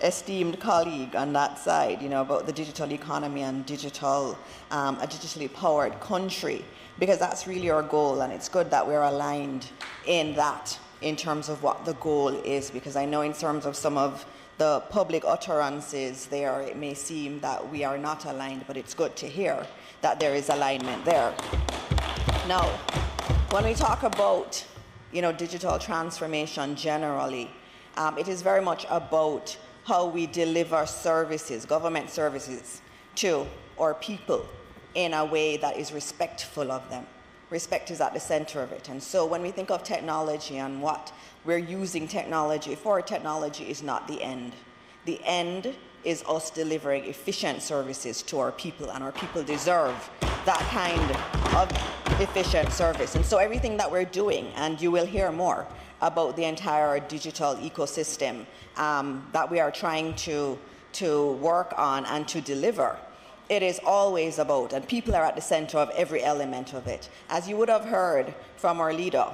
esteemed colleague on that side, about the digital economy and a digitally powered country, because that's really our goal, and it's good that we're aligned in that, in terms of what the goal is, because I know in terms of some of the public utterances there, it may seem that we are not aligned, but it's good to hear that there is alignment there. Now, when we talk about, digital transformation generally, it is very much about how we deliver services, government services, to our people in a way that is respectful of them. Respect is at the center of it. And so when we think of technology and what we're using technology for, technology is not the end. The end is us delivering efficient services to our people, and our people deserve that kind of efficient service. And so everything that we're doing, and you will hear more about the entire digital ecosystem that we are trying to work on and to deliver, it is always about, and people are at the center of every element of it. As you would have heard from our leader,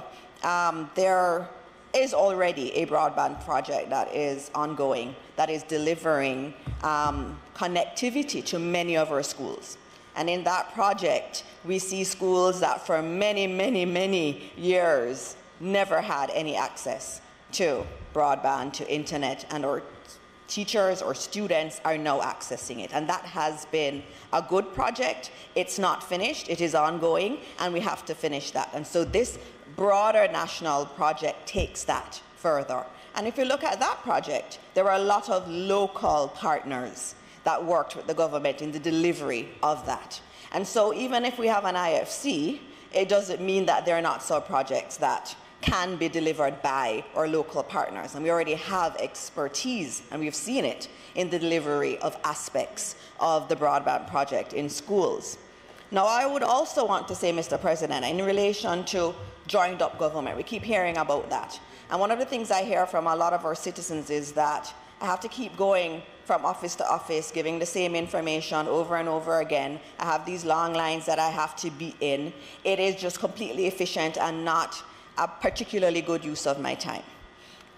there is already a broadband project that is ongoing, that is delivering connectivity to many of our schools. And in that project, we see schools that for many, many, many years never had any access to broadband, to internet, and our teachers or students are now accessing it. And that has been a good project. It's not finished, it is ongoing, and we have to finish that. And so this broader national project takes that further. And if you look at that project, there were a lot of local partners that worked with the government in the delivery of that. And so even if we have an IFC, it doesn't mean that there are not sub-projects that can be delivered by our local partners. And we already have expertise, and we've seen it in the delivery of aspects of the broadband project in schools. Now, I would also want to say, Mr. President, in relation to joined up government, we keep hearing about that. And one of the things I hear from a lot of our citizens is that I have to keep going from office to office, giving the same information over and over again. I have these long lines that I have to be in. It is just completely efficient and not a particularly good use of my time.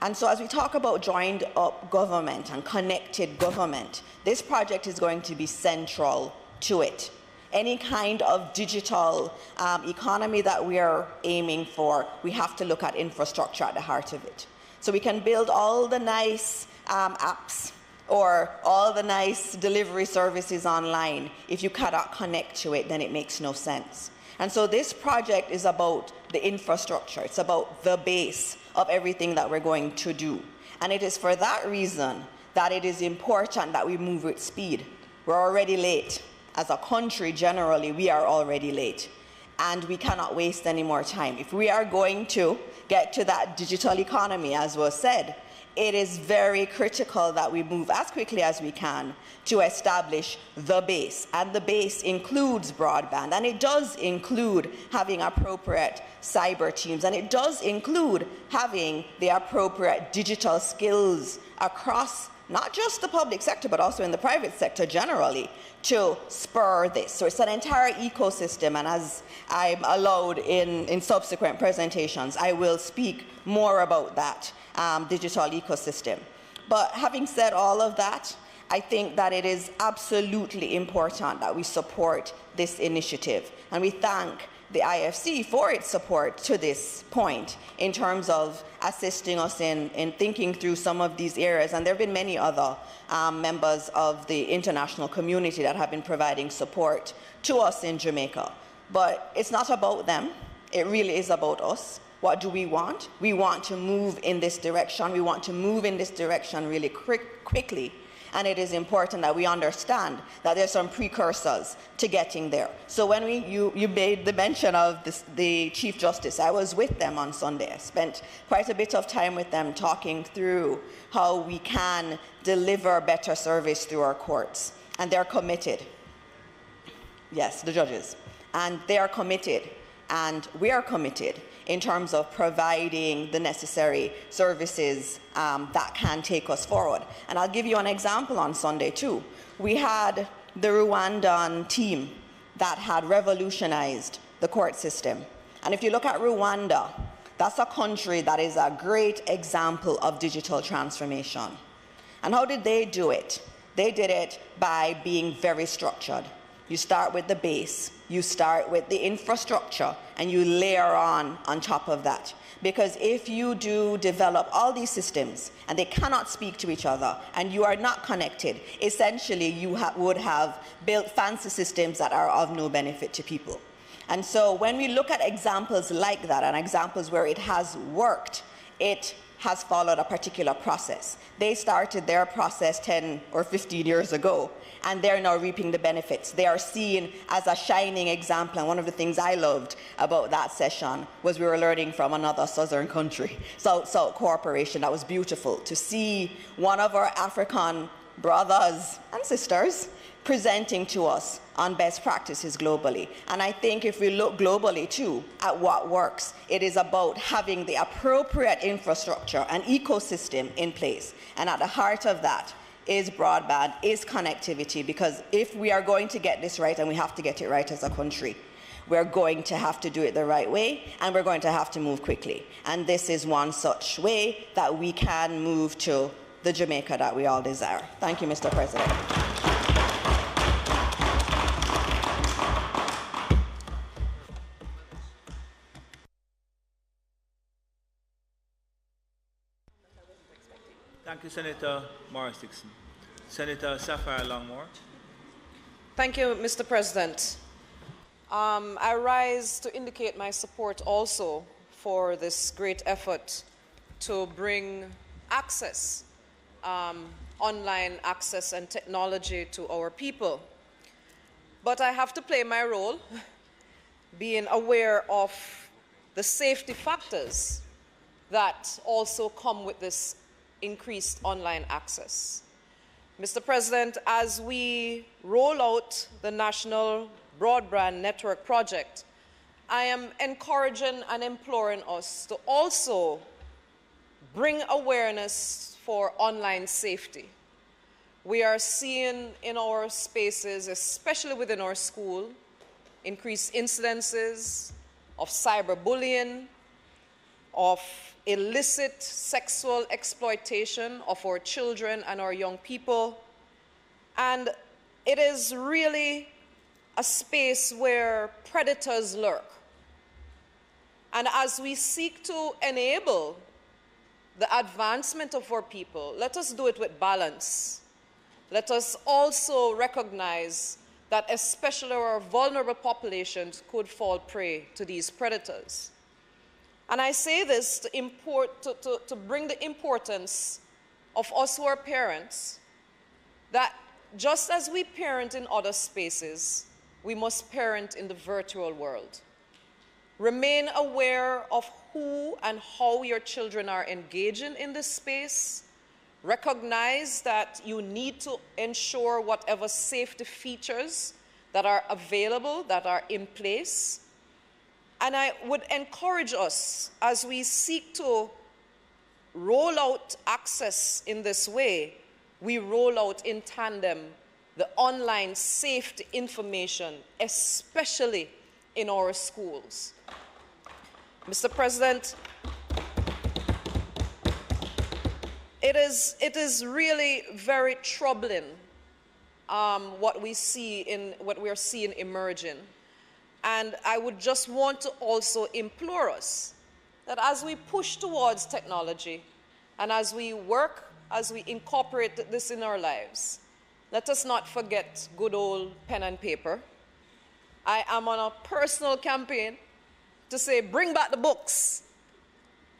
And so as we talk about joined up government and connected government, this project is going to be central to it. Any kind of digital economy that we are aiming for, we have to look at infrastructure at the heart of it. So we can build all the nice apps or all the nice delivery services online. If you cannot connect to it, then it makes no sense. And so this project is about the infrastructure. It's about the base of everything that we're going to do. And it is for that reason that it is important that we move with speed. We're already late. As a country, generally, we are already late. And we cannot waste any more time. If we are going to get to that digital economy, as was said, it is very critical that we move as quickly as we can to establish the base. And the base includes broadband, and it does include having appropriate cyber teams, and it does include having the appropriate digital skills across not just the public sector, but also in the private sector generally, to spur this. So it's an entire ecosystem, and as I'm allowed in subsequent presentations, I will speak more about that digital ecosystem. But having said all of that, I think that it is absolutely important that we support this initiative, and we thank the IFC for its support to this point in terms of assisting us in thinking through some of these areas. And there have been many other members of the international community that have been providing support to us in Jamaica. But it's not about them. It really is about us. What do we want? We want to move in this direction. We want to move in this direction really quickly. And it is important that we understand that there's some precursors to getting there. So when you made the mention of the Chief Justice, I was with them on Sunday. I spent quite a bit of time with them talking through how we can deliver better service through our courts. And they're committed. Yes, the judges. And they are committed. And we are committed in terms of providing the necessary services that can take us forward. And I'll give you an example on Sunday too. We had the Rwandan team that had revolutionized the court system. And if you look at Rwanda, that's a country that is a great example of digital transformation. And how did they do it? They did it by being very structured. You start with the base, you start with the infrastructure, and you layer on top of that. Because if you do develop all these systems and they cannot speak to each other and you are not connected, essentially you would have built fancy systems that are of no benefit to people. And so when we look at examples like that and examples where it has worked, it has followed a particular process. They started their process 10 or 15 years ago, and they're now reaping the benefits. They are seen as a shining example, and one of the things I loved about that session was we were learning from another southern country, South Cooperation. That was beautiful to see one of our African brothers and sisters presenting to us on best practices globally. And I think if we look globally too at what works, it is about having the appropriate infrastructure and ecosystem in place. And at the heart of that is broadband, is connectivity, because if we are going to get this right, and we have to get it right as a country, we're going to have to do it the right way, and we're going to have to move quickly. And this is one such way that we can move to the Jamaica that we all desire. Thank you, Mr. President. Thank you, Senator Morris Dixon. Senator Sapphire Longmore. Thank you, Mr. President. I rise to indicate my support also for this great effort to bring access, online access and technology to our people. But I have to play my role, being aware of the safety factors that also come with this increased online access. Mr. President, as we roll out the National Broadband Network Project, I am encouraging and imploring us to also bring awareness for online safety. We are seeing in our spaces, especially within our school, increased incidences of cyberbullying, of illicit sexual exploitation of our children and our young people. And it is really a space where predators lurk. And as we seek to enable the advancement of our people, let us do it with balance. Let us also recognize that especially our vulnerable populations could fall prey to these predators. And I say this to bring the importance of us who are parents, that just as we parent in other spaces, we must parent in the virtual world. Remain aware of who and how your children are engaging in this space. Recognize that you need to ensure whatever safety features that are available, that are in place. And I would encourage us, as we seek to roll out access in this way, we roll out in tandem the online safety information, especially in our schools. Mr. President, it is really very troubling what we are seeing emerging. And I would just want to also implore us that as we push towards technology and as we work, as we incorporate this in our lives, let us not forget good old pen and paper. I am on a personal campaign to say, bring back the books.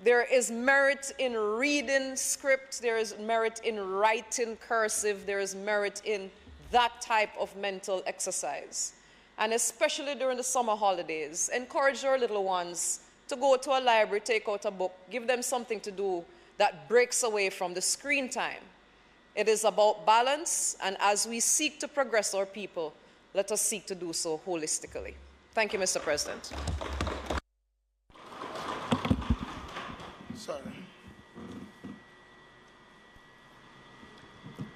There is merit in reading script. There is merit in writing cursive. There is merit in that type of mental exercise. And especially during the summer holidays, encourage our little ones to go to a library, take out a book, give them something to do that breaks away from the screen time. It is about balance, and as we seek to progress our people, let us seek to do so holistically. Thank you, Mr. President. Sorry.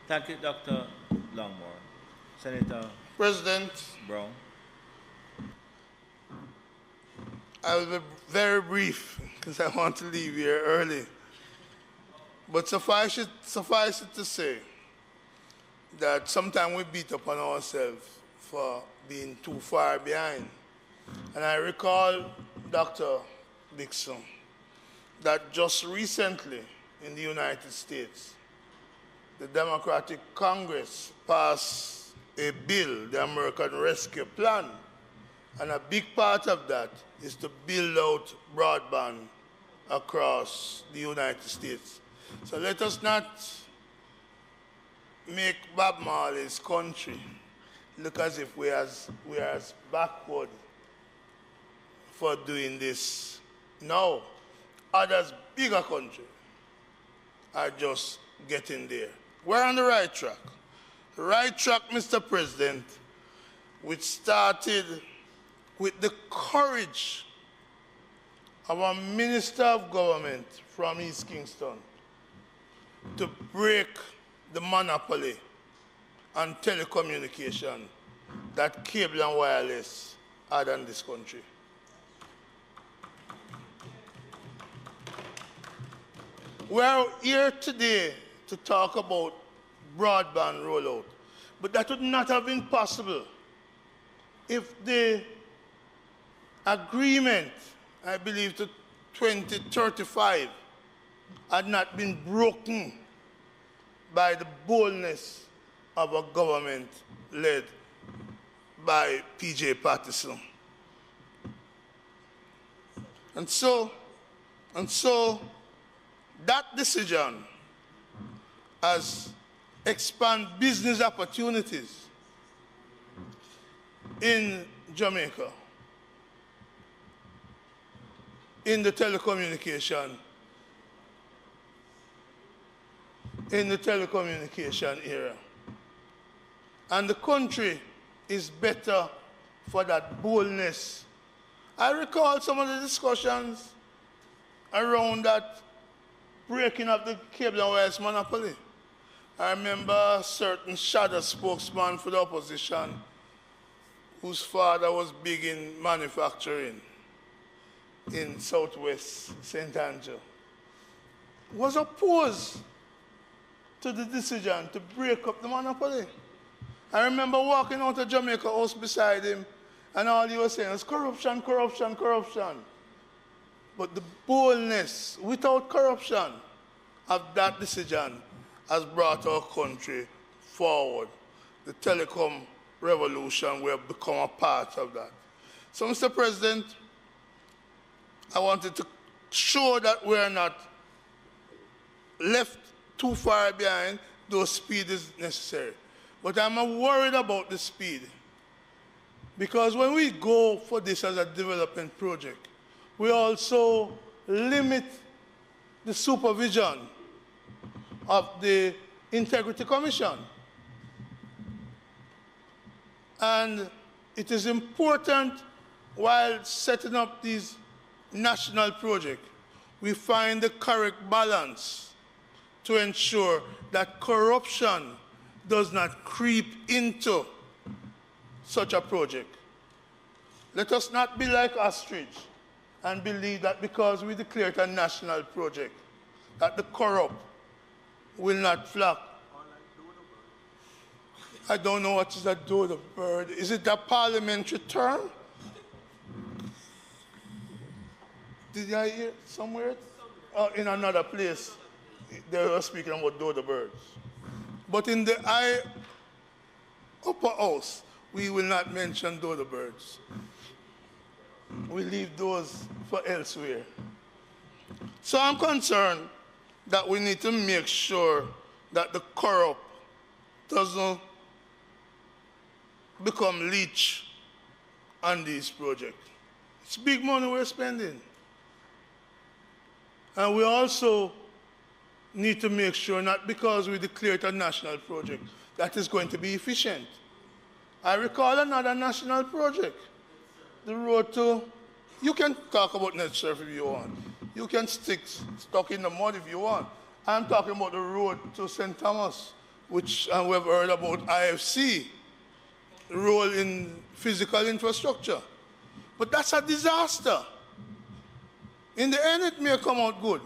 Thank you, Dr. Longmore. Senator President, Brown. I will be very brief because I want to leave here early. But suffice it to say that sometimes we beat up on ourselves for being too far behind. And I recall, Dr. Dixon, that just recently in the United States, the Democratic Congress passed a bill, the American Rescue Plan, and a big part of that is to build out broadband across the United States. So let us not make Bob Marley's country look as if we are as backward for doing this. No, others bigger countries are just getting there. We're on the right track. The right track, Mr. President, which started with the courage of a Minister of Government from East Kingston to break the monopoly on telecommunication that cable and wireless had in this country. We are here today to talk about broadband rollout, but that would not have been possible if the agreement, I believe, to 2035 had not been broken by the boldness of a government led by P.J. Patterson. And so that decision has expanded business opportunities in Jamaica, in the telecommunication era. And the country is better for that boldness. I recall some of the discussions around that breaking of the cable and wires monopoly. I remember a certain shadow spokesman for the opposition whose father was big in manufacturing in Southwest St. Andrew, was opposed to the decision to break up the monopoly. I remember walking out of Jamaica House beside him, and all he was saying was corruption, corruption, corruption. But the boldness without corruption of that decision has brought our country forward. The telecom revolution, we have become a part of that. So, Mr. President, I wanted to show that we're not left too far behind, though speed is necessary. But I'm worried about the speed. Because when we go for this as a development project, we also limit the supervision of the Integrity Commission. And it is important, while setting up these national projects, we find the correct balance to ensure that corruption does not creep into such a project. Let us not be like ostrich and believe that because we declare it a national project, that the corrupt will not flock. I don't know what is a dodo bird. Is it a parliamentary term? Did I hear somewhere? In another place, they were speaking about dodo birds. But in the upper house, we will not mention dodo birds. We leave those for elsewhere. So I'm concerned that we need to make sure that the corrupt doesn't become leech on these projects. It's big money we're spending. And we also need to make sure, not because we declare it a national project, that is going to be efficient. I recall another national project, the road to, you can talk about net surf if you want. You can stuck in the mud if you want. I'm talking about the road to St. Thomas, which we've heard about IFC, role in physical infrastructure. But that's a disaster. In the end, it may come out good,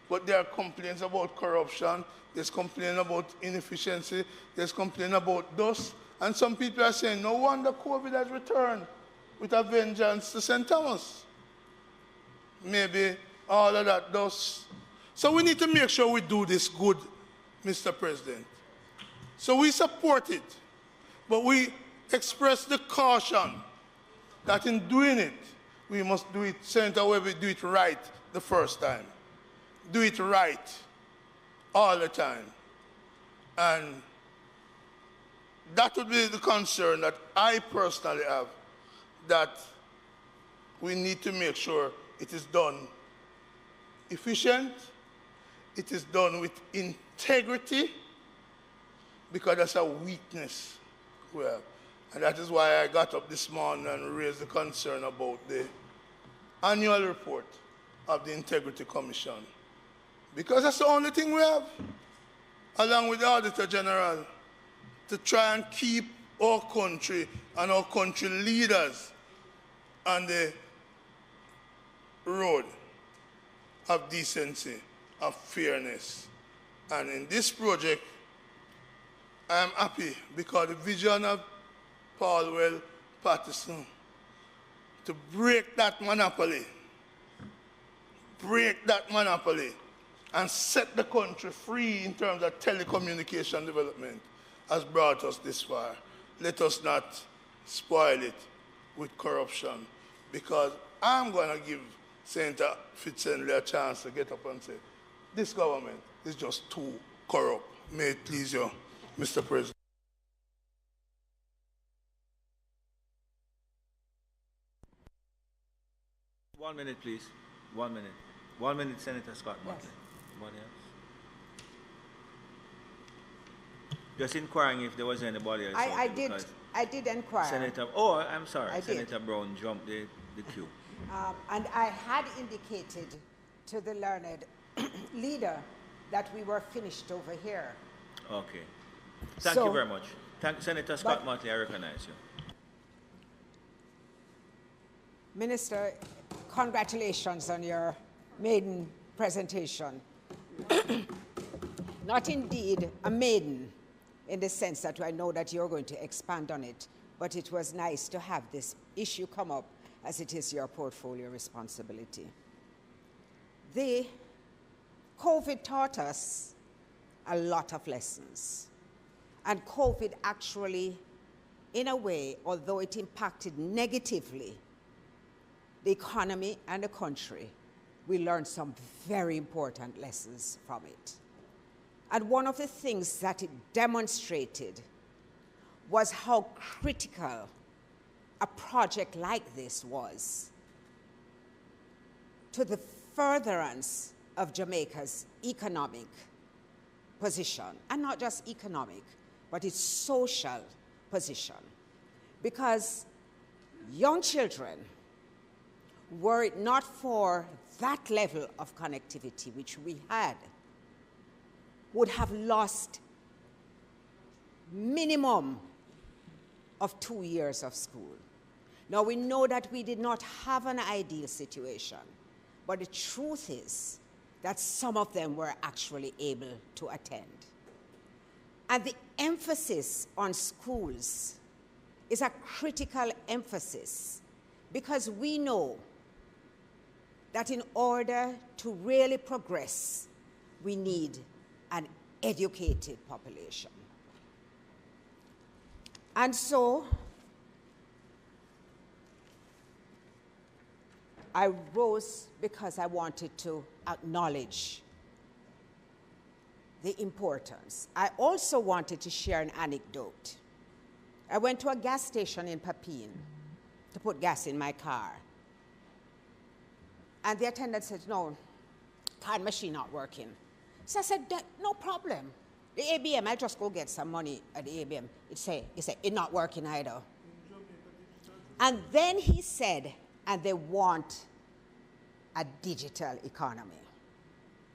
but there are complaints about corruption, there's complaints about inefficiency, there's complaints about dust, and some people are saying, no wonder COVID has returned with a vengeance to St. Thomas. Maybe all of that dust. So we need to make sure we do this good, Mr. President. So we support it, but we express the caution that in doing it, we must do it, Senator Webber, do it right the first time. Do it right all the time. And that would be the concern that I personally have, that we need to make sure it is done efficient, it is done with integrity, because that's a weakness we have. And that is why I got up this morning and raised the concern about the annual report of the Integrity Commission. Because that's the only thing we have, along with the Auditor General, to try and keep our country and our country leaders on the road of decency, of fairness. And in this project, I am happy because the vision of Paul Patterson to break that monopoly, and set the country free in terms of telecommunication development has brought us this far. Let us not spoil it with corruption, because I'm going to give Senator Fitzhenley a chance to get up and say, this government is just too corrupt. May it please you, Mr. President. One minute, please. 1 minute. 1 minute, Senator Scott. Yes. Anybody else? Just inquiring if there was anybody else. I did inquire. Senator, oh, I'm sorry. Senator Brown jumped the queue. And I had indicated to the learned leader that we were finished over here. Okay. Thank you very much. Senator Scott Motley, I recognize you. Minister, congratulations on your maiden presentation. Not indeed a maiden in the sense that I know that you're going to expand on it, but it was nice to have this issue come up as it is your portfolio responsibility. The COVID taught us a lot of lessons. And COVID actually, in a way, although it impacted negatively the economy and the country, we learned some very important lessons from it. And one of the things that it demonstrated was how critical a project like this was to the furtherance of Jamaica's economic position, and not just economic, but its social position. Because young children, were it not for that level of connectivity which we had, would have lost minimum of 2 years of school. Now we know that we did not have an ideal situation, but the truth is that some of them were actually able to attend. And the emphasis on schools is a critical emphasis because we know that in order to really progress, we need an educated population. And so, I rose because I wanted to acknowledge the importance. I also wanted to share an anecdote. I went to a gas station in Papine to put gas in my car. And the attendant said, no, card machine not working. So I said, no problem. The ABM, I'll just go get some money at the ABM. He said, it's not working either. And then he said, and they want a digital economy.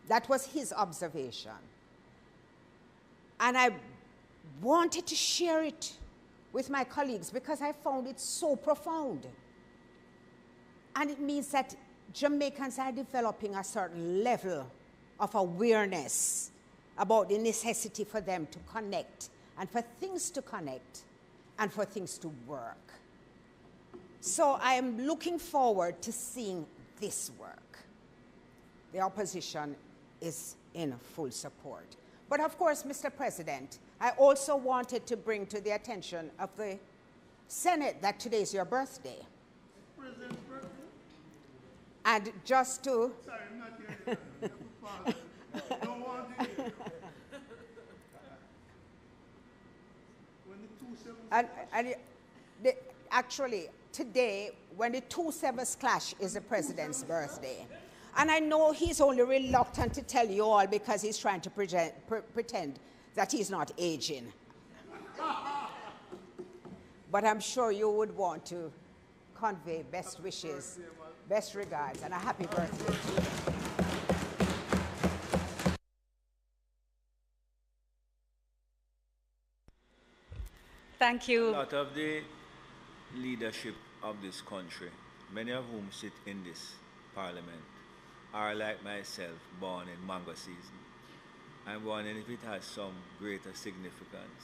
That was his observation. And I wanted to share it with my colleagues because I found it so profound. And it means that Jamaicans are developing a certain level of awareness about the necessity for them to connect and for things to connect and for things to work. So I am looking forward to seeing this work. The opposition is in full support. But of course, Mr. President, I also wanted to bring to the attention of the Senate that today is your birthday. President's birthday? And just to... Sorry, I'm not here. I don't want to hear. When the 2/7 actually, today, when the 2/7 clash, is the president's birthday. And I know he's only reluctant to tell you all because he's trying to pretend that he's not aging. But I'm sure you would want to convey best wishes, best regards, and a happy birthday to you. Thank you. A lot of the leadership of this country, many of whom sit in this parliament, are like myself, born in mango season. I'm wondering if it has some greater significance.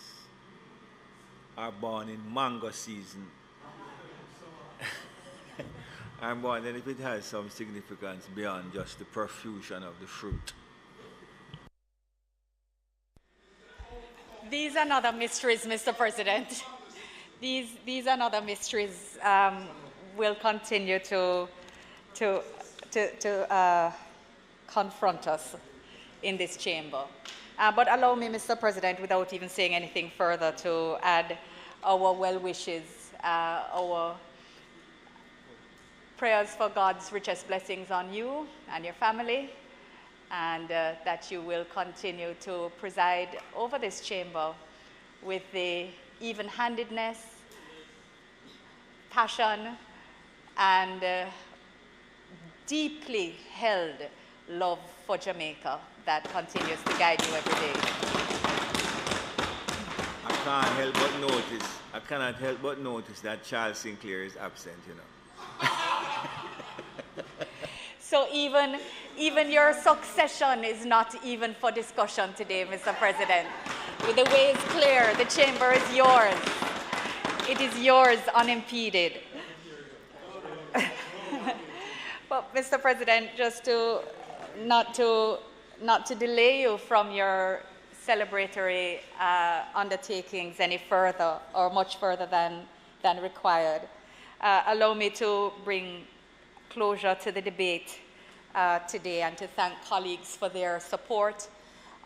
Are born in mango season. I'm wondering if it has some significance beyond just the profusion of the fruit. These are not mysteries, Mr. President. These are not mysteries. Will continue to confront us in this chamber. But allow me, Mr. President, without even saying anything further, to add our well wishes, our prayers for God's richest blessings on you and your family, and that you will continue to preside over this chamber with the even-handedness, passion, and deeply held love for Jamaica that continues to guide you every day. I cannot help but notice that Charles Sinclair is absent, you know. So even your succession is not even for discussion today, Mr. President. The way is clear. The chamber is yours. It is yours unimpeded. But Mr. President, just to not to delay you from your celebratory undertakings any further or much further than required, allow me to bring closure to the debate today and to thank colleagues for their support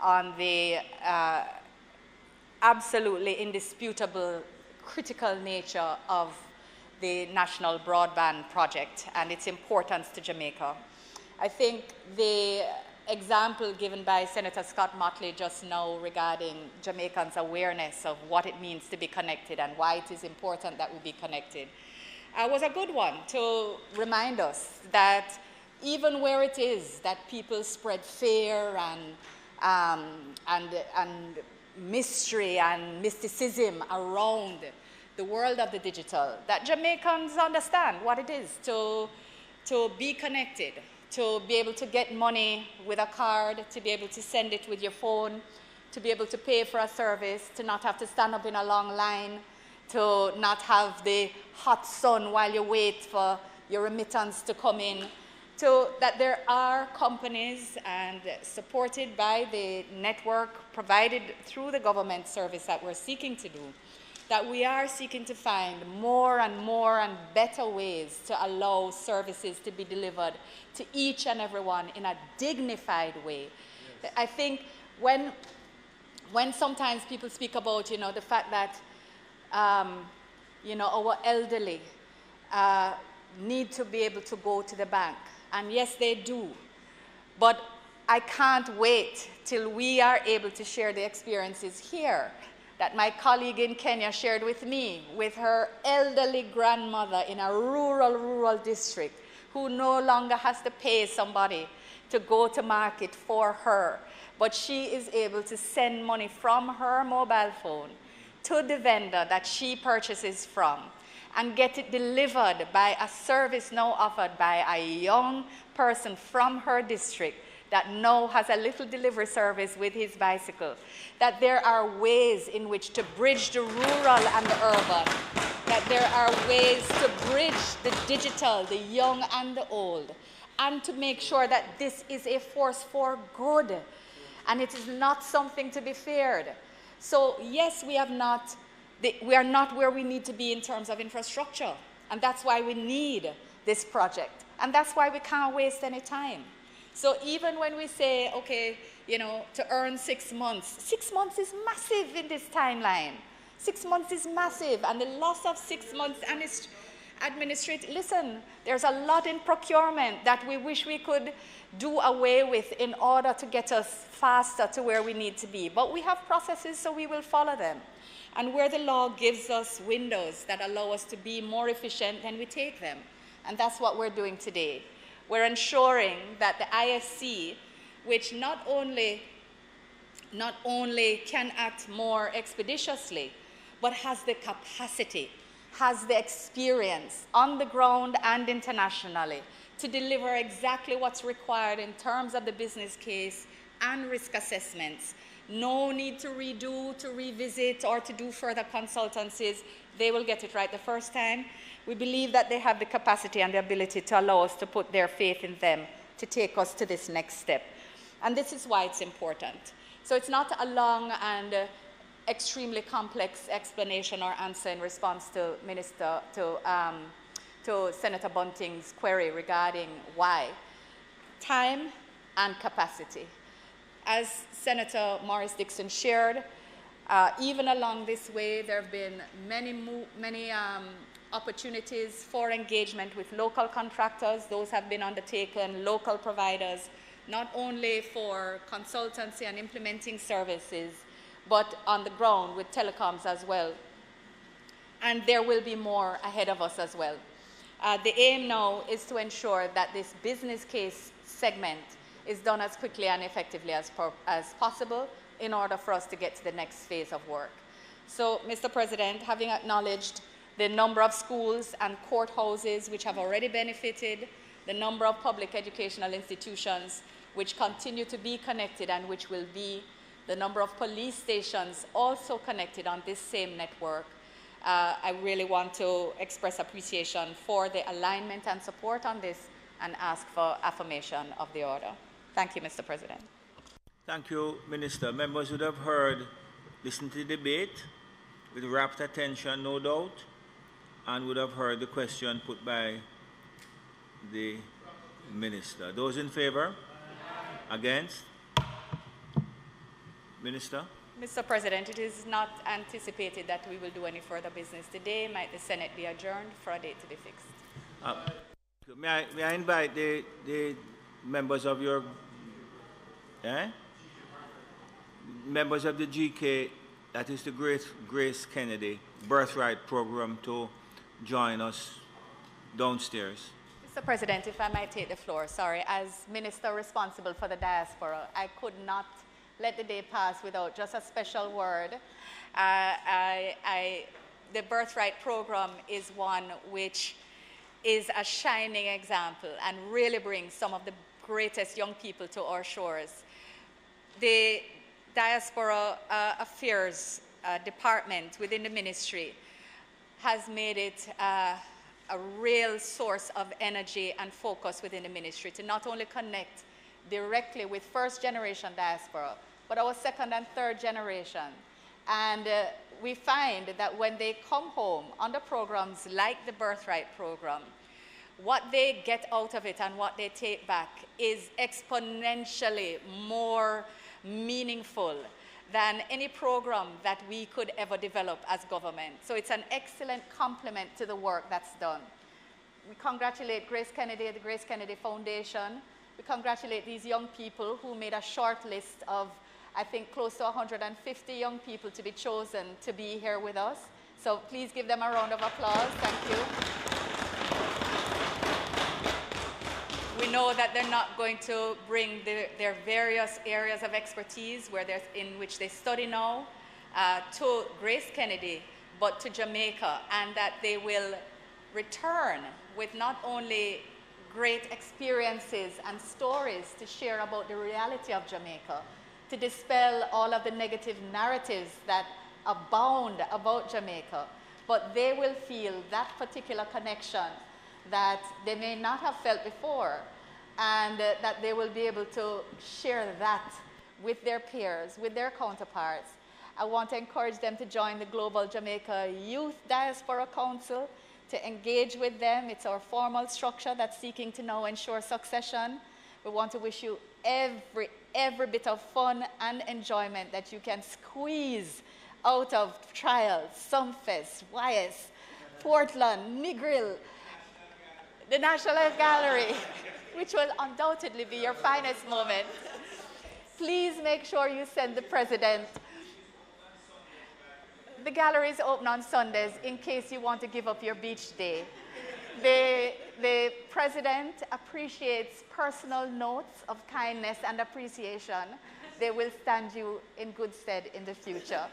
on the absolutely indisputable critical nature of the National Broadband Project and its importance to Jamaica. I think the example given by Senator Scott Motley just now regarding Jamaicans' awareness of what it means to be connected and why it is important that we be connected was a good one to remind us that even where it is that people spread fear and mystery and mysticism around the world of the digital, that Jamaicans understand what it is to be connected, to be able to get money with a card, to be able to send it with your phone, to be able to pay for a service, to not have to stand up in a long line, to not have the hot sun while you wait for your remittance to come in, to that there are companies and supported by the network provided through the government service that we're seeking to do, that we are seeking to find more and better ways to allow services to be delivered to each and everyone in a dignified way. Yes. I think when sometimes people speak about, you know, the fact that, you know, our elderly need to be able to go to the bank, and yes, they do, but I can't wait till we are able to share the experiences here that my colleague in Kenya shared with me, with her elderly grandmother in a rural district who no longer has to pay somebody to go to market for her, but she is able to send money from her mobile phone to the vendor that she purchases from and get it delivered by a service now offered by a young person from her district that now has a little delivery service with his bicycle, that there are ways in which to bridge the rural and the urban, that there are ways to bridge the digital, the young and the old, and to make sure that this is a force for good, and it is not something to be feared. So yes, we are not where we need to be in terms of infrastructure, and that's why we need this project, and that's why we can't waste any time. So even when we say, okay, you know, to earn 6 months, 6 months is massive in this timeline. 6 months is massive, and the loss of 6 months and its administrative, listen, there's a lot in procurement that we wish we could do away with in order to get us faster to where we need to be. But we have processes, so we will follow them. And where the law gives us windows that allow us to be more efficient, then we take them. And that's what we're doing today. We're ensuring that the IFC, which not only can act more expeditiously, but has the capacity, has the experience on the ground and internationally to deliver exactly what's required in terms of the business case and risk assessments. No need to redo, to revisit, or to do further consultancies. They will get it right the first time. We believe that they have the capacity and the ability to allow us to put their faith in them to take us to this next step. And this is why it's important. So it's not a long and extremely complex explanation or answer in response to Senator Bunting's query regarding why. Time and capacity. As Senator Morris Dixon shared, even along this way, there have been many opportunities for engagement with local contractors. Those have been undertaken, local providers, not only for consultancy and implementing services, but on the ground with telecoms as well. And there will be more ahead of us as well. The aim now is to ensure that this business case segment is done as quickly and effectively as possible in order for us to get to the next phase of work. So, Mr. President, having acknowledged the number of schools and courthouses which have already benefited, the number of public educational institutions which continue to be connected and which will be, the number of police stations also connected on this same network, I really want to express appreciation for the alignment and support on this and ask for affirmation of the order. Thank you, Mr. President. Thank you, Minister. Members would have heard, listened to the debate with rapt attention, no doubt, and would have heard the question put by the Minister. Those in favor? Against? Minister? Mr. President, it is not anticipated that we will do any further business today. Might the Senate be adjourned for a date to be fixed? May I invite the members of your members of the GK, that is the Grace Kennedy Birthright Program, to join us downstairs. Mr. President, if I might take the floor, sorry. As Minister responsible for the diaspora, I could not let the day pass without just a special word. The Birthright Program is one which is a shining example and really brings some of the greatest young people to our shores. The Diaspora Affairs Department within the ministry has made it a real source of energy and focus within the ministry to not only connect directly with first-generation diaspora, but our second and third generation. And we find that when they come home under programs like the Birthright Program, what they get out of it and what they take back is exponentially more meaningful than any program that we could ever develop as government. So it's an excellent complement to the work that's done. We congratulate Grace Kennedy at the Grace Kennedy Foundation. We congratulate these young people who made a short list of, I think, close to 150 young people to be chosen to be here with us. So please give them a round of applause. Thank you. We know that they're not going to bring their various areas of expertise in which they study now to Grace Kennedy, but to Jamaica, and that they will return with not only great experiences and stories to share about the reality of Jamaica, to dispel all of the negative narratives that abound about Jamaica, but they will feel that particular connection that they may not have felt before, and that they will be able to share that with their peers, with their counterparts. I want to encourage them to join the Global Jamaica Youth Diaspora Council, to engage with them. It's our formal structure that's seeking to now ensure succession. We want to wish you every bit of fun and enjoyment that you can squeeze out of Trials, Sumfest, YS, Portland, Negril, the National Gallery, which will undoubtedly be your finest moment. Please make sure you send the President. The gallery is open on Sundays in case you want to give up your beach day. The President appreciates personal notes of kindness and appreciation. They will stand you in good stead in the future.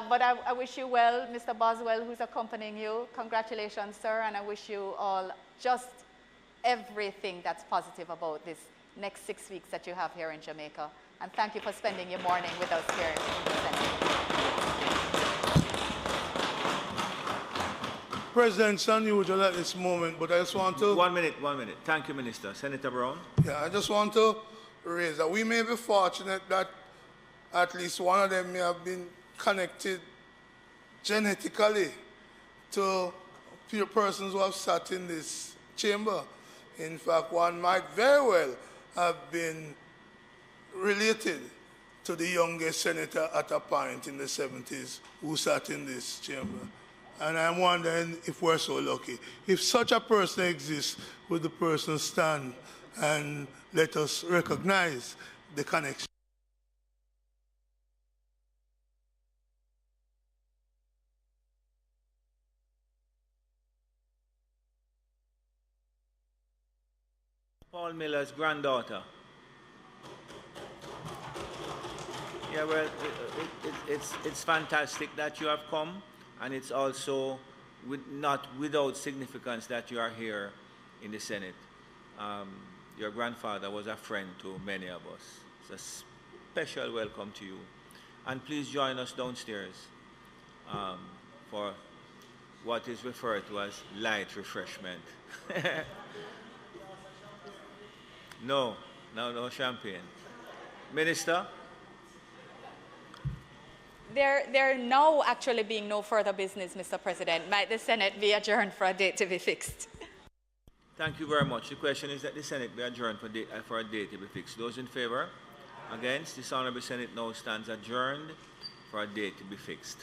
But I wish you well, Mr. Boswell, who's accompanying you. Congratulations, sir, and I wish you all just everything that's positive about this next 6 weeks that you have here in Jamaica. And thank you for spending your morning with us here in the Senate. President, it's unusual at this moment, but I just want to... 1 minute. Thank you, Minister. Senator Brown. Yeah, I just want to raise that we may be fortunate that at least one of them may have been connected genetically to persons who have sat in this chamber. In fact, one might very well have been related to the youngest senator at a point in the 70s who sat in this chamber. And I'm wondering if we're so lucky. If such a person exists, would the person stand and let us recognize the connection? Paul Miller's granddaughter. Yeah, well, it's fantastic that you have come, and it's also not without significance that you are here in the Senate. Your grandfather was a friend to many of us. It's a special welcome to you. And please join us downstairs for what is referred to as light refreshment. No champagne. Minister? There now actually being no further business, Mr. President. Might the Senate be adjourned for a date to be fixed? Thank you very much. The question is that the Senate be adjourned for a date to be fixed. Those in favor? Against? This Honorable Senate now stands adjourned for a date to be fixed.